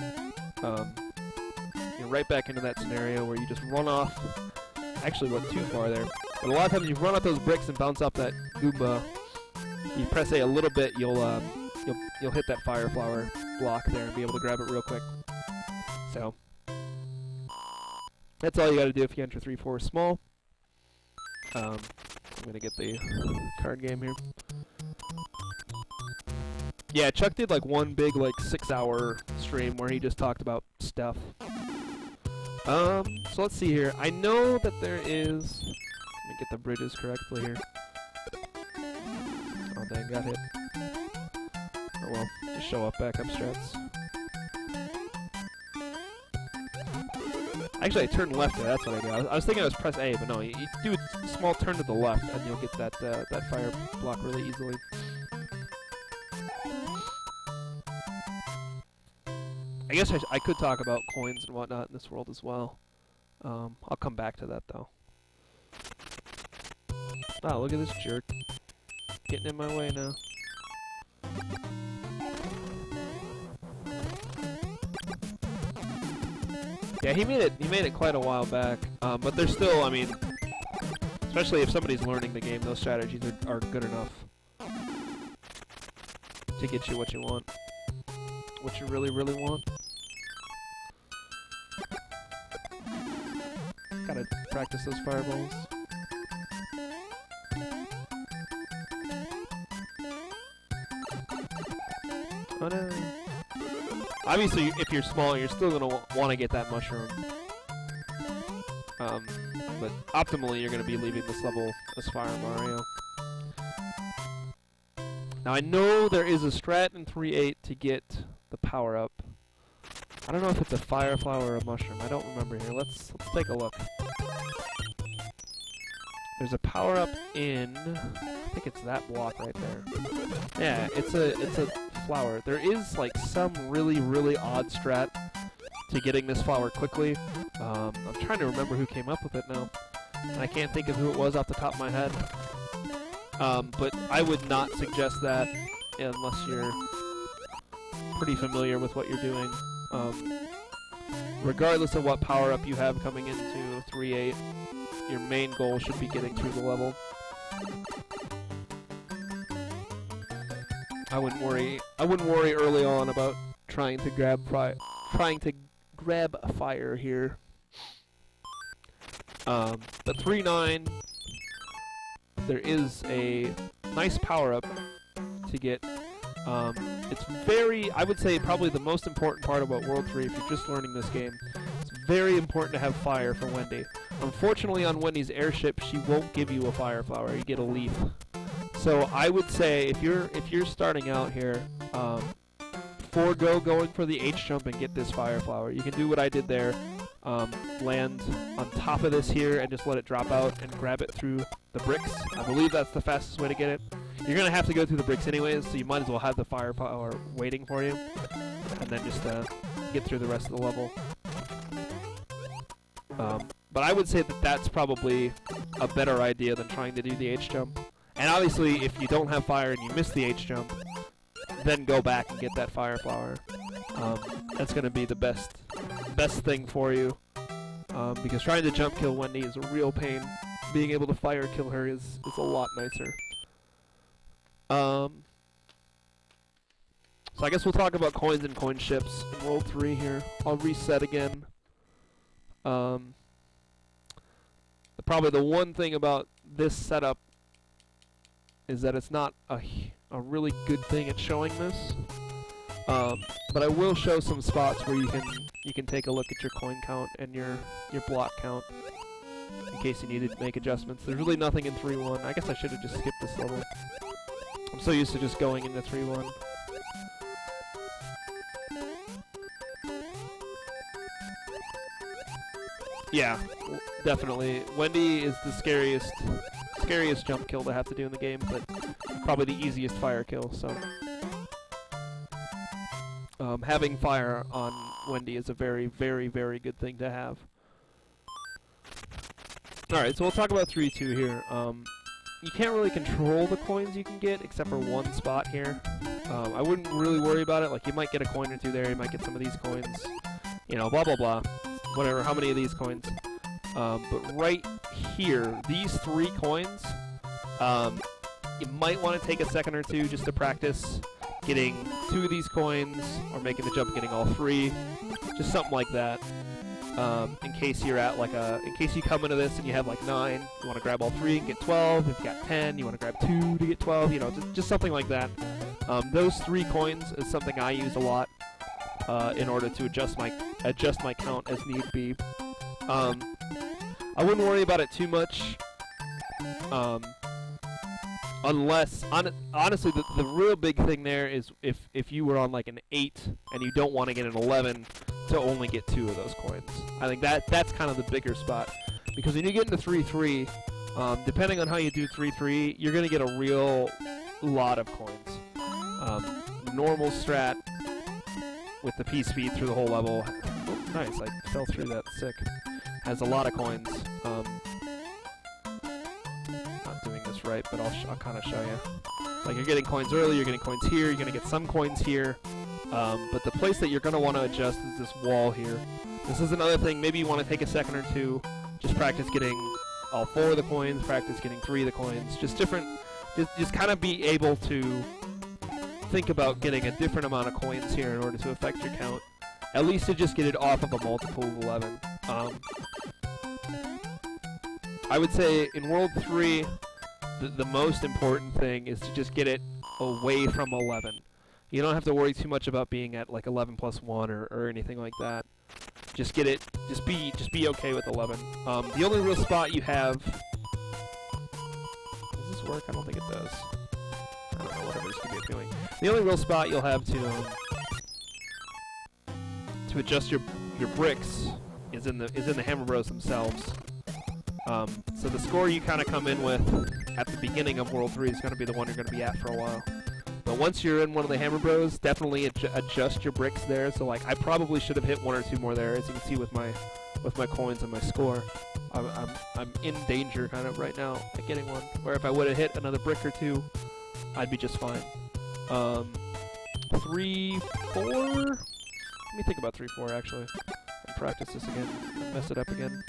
you're right back into that scenario where you just run off. Actually, went too far there, but a lot of times you run off those bricks and bounce off that Goomba. You press A a little bit, you'll hit that fire flower block there and be able to grab it real quick. So that's all you got to do if you enter 3-4 small. I'm gonna get the card game here. Yeah, Chuck did like one big 6-hour stream where he just talked about stuff. So let's see here. I know that there is. Let me get the bridges correctly here. Oh dang, got hit. Oh well, just show up backup strats. Actually, I turned left there, that's what I did. I was thinking I was press A, but no, you do a small turn to the left, and you'll get that fire block really easily. I guess I could talk about coins and whatnot in this world as well. I'll come back to that, though. Oh, look at this jerk. Getting in my way now. Yeah, he made it quite a while back, but there's still, I mean, especially if somebody's learning the game, those strategies are good enough to get you what you want, what you really, really want. Gotta practice those fireballs. Oh no. Obviously, if you're small, you're still going to want to get that mushroom. But optimally, you're going to be leaving this level as Fire Mario. Now, I know there is a strat in 3-8 to get the power-up. I don't know if it's a fire flower or a mushroom. I don't remember here. Let's take a look. There's a power-up in... I think it's that block right there. Yeah, it's a flower. There is some really, really odd strat to getting this flower quickly. I'm trying to remember who came up with it now, and I can't think of who it was off the top of my head. But I would not suggest that unless you're pretty familiar with what you're doing. Regardless of what power-up you have coming into 3-8, your main goal should be getting through the level. I wouldn't worry early on about trying to grab fire here. But 3-9, there is a nice power-up to get. It's I would say probably the most important part about World 3 if you're just learning this game. It's very important to have fire for Wendy. Unfortunately on Wendy's airship, she won't give you a fire flower, you get a leaf. So I would say if you're starting out here, forego going for the H jump and get this fire flower. You can do what I did there, land on top of this here and just let it drop out and grab it through the bricks. I believe that's the fastest way to get it. You're going to have to go through the bricks anyways, so you might as well have the fire flower waiting for you, and then just get through the rest of the level. But I would say that that's probably a better idea than trying to do the H jump. And obviously, if you don't have fire and you miss the H jump, then go back and get that fire flower. That's going to be the best thing for you, because trying to jump kill Wendy is a real pain. Being able to fire kill her is a lot nicer. So I guess we'll talk about coins and coin ships in World 3 here. I'll reset again. Probably the one thing about this setup is that it's not a really good thing at showing this. But I will show some spots where you can take a look at your coin count and your block count in case you needed to make adjustments. There's really nothing in 3-1. I guess I should have just skipped this level. I'm so used to just going into 3-1. Yeah, definitely. Wendy is the scariest jump kill to have to do in the game, but probably the easiest fire kill, so having fire on Wendy is a very, very, very good thing to have. Alright, so we'll talk about 3-2 here. You can't really control the coins you can get, except for one spot here. I wouldn't really worry about it. Like, you might get a coin or two there, you might get some of these coins, you know, blah blah blah. Whatever, how many of these coins. But right here, these 3 coins, you might want to take a second or two just to practice getting 2 of these coins, or making the jump getting all 3. Just something like that. In case you're at like in case you come into this and you have like 9, you want to grab all 3 and get 12. If you got 10, you want to grab 2 to get 12. You know, just something like that. Those 3 coins is something I use a lot in order to adjust my count as need be. I wouldn't worry about it too much, unless honestly the real big thing there is if you were on like an 8 and you don't want to get an 11 to only get 2 of those coins. I think that's kind of the bigger spot, because when you get into 3-3, depending on how you do 3-3, you're gonna get a real lot of coins. Normal strat with the P speed through the whole level. Oh, nice, I fell through that, sick. Has a lot of coins. Not doing this right, but I'll kind of show you. Like, you're getting coins early, you're getting coins here, you're gonna get some coins here. But the place that you're gonna want to adjust is this wall here. This is another thing, maybe you want to take a second or two, just practice getting all 4 of the coins, practice getting 3 of the coins, just kind of be able to think about getting a different amount of coins here in order to affect your count. At least to just get it off of a multiple of 11. I would say in World 3, the most important thing is to just get it away from 11. You don't have to worry too much about being at like 11 plus 1 or anything like that. Just get it, just be okay with 11. The only real spot you have... Does this work? I don't think it does. I don't know, whatever this could be doing. The only real spot you'll have to adjust your bricks is in the Hammer Bros themselves. So the score you kind of come in with at the beginning of World 3 is going to be the one you're going to be at for a while. But once you're in one of the Hammer Bros, definitely adjust your bricks there. So like, I probably should have hit 1 or 2 more there, as you can see with my coins and my score. I'm in danger kind of right now at getting one. Where if I would have hit another brick or two, I'd be just fine. 3, 4. Let me think about 3, 4 actually. And practice this again. Mess it up again.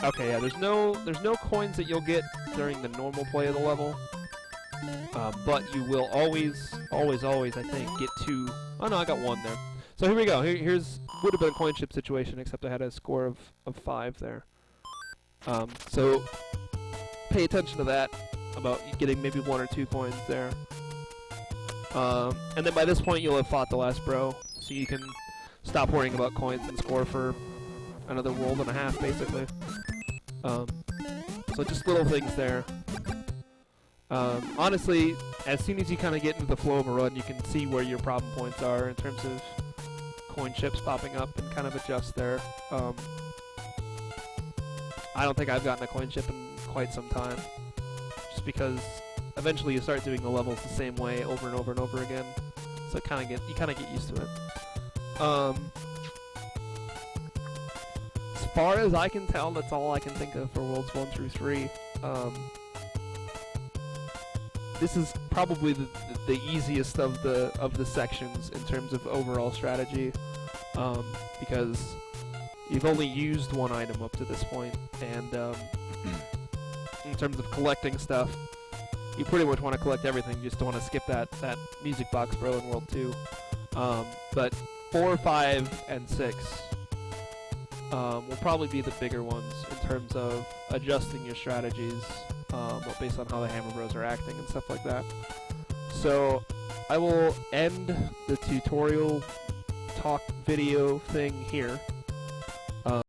Okay, yeah. There's no coins that you'll get during the normal play of the level. But you will always, I think, get 2. Oh no, I got 1 there. So here we go. Here's would have been a coin chip situation, except I had a score of 5 there. So pay attention to that about getting maybe 1 or 2 coins there. And then by this point you'll have fought the last bro, so you can stop worrying about coins and score for another world and a half, basically. So just little things there. Honestly, as soon as you kind of get into the flow of a run, you can see where your problem points are in terms of coin chips popping up and kind of adjust there. I don't think I've gotten a coin chip in quite some time, just because eventually you start doing the levels the same way over and over and over again, so you kind of get used to it. As far as I can tell, that's all I can think of for Worlds 1 through 3. This is probably the easiest of the sections in terms of overall strategy, because you've only used 1 item up to this point, and in terms of collecting stuff, you pretty much want to collect everything. You just don't want to skip that music box bro in World 2. But 4, 5, and 6 will probably be the bigger ones in terms of adjusting your strategies based on how the Hammer Bros are acting and stuff like that. So I will end the tutorial talk video thing here.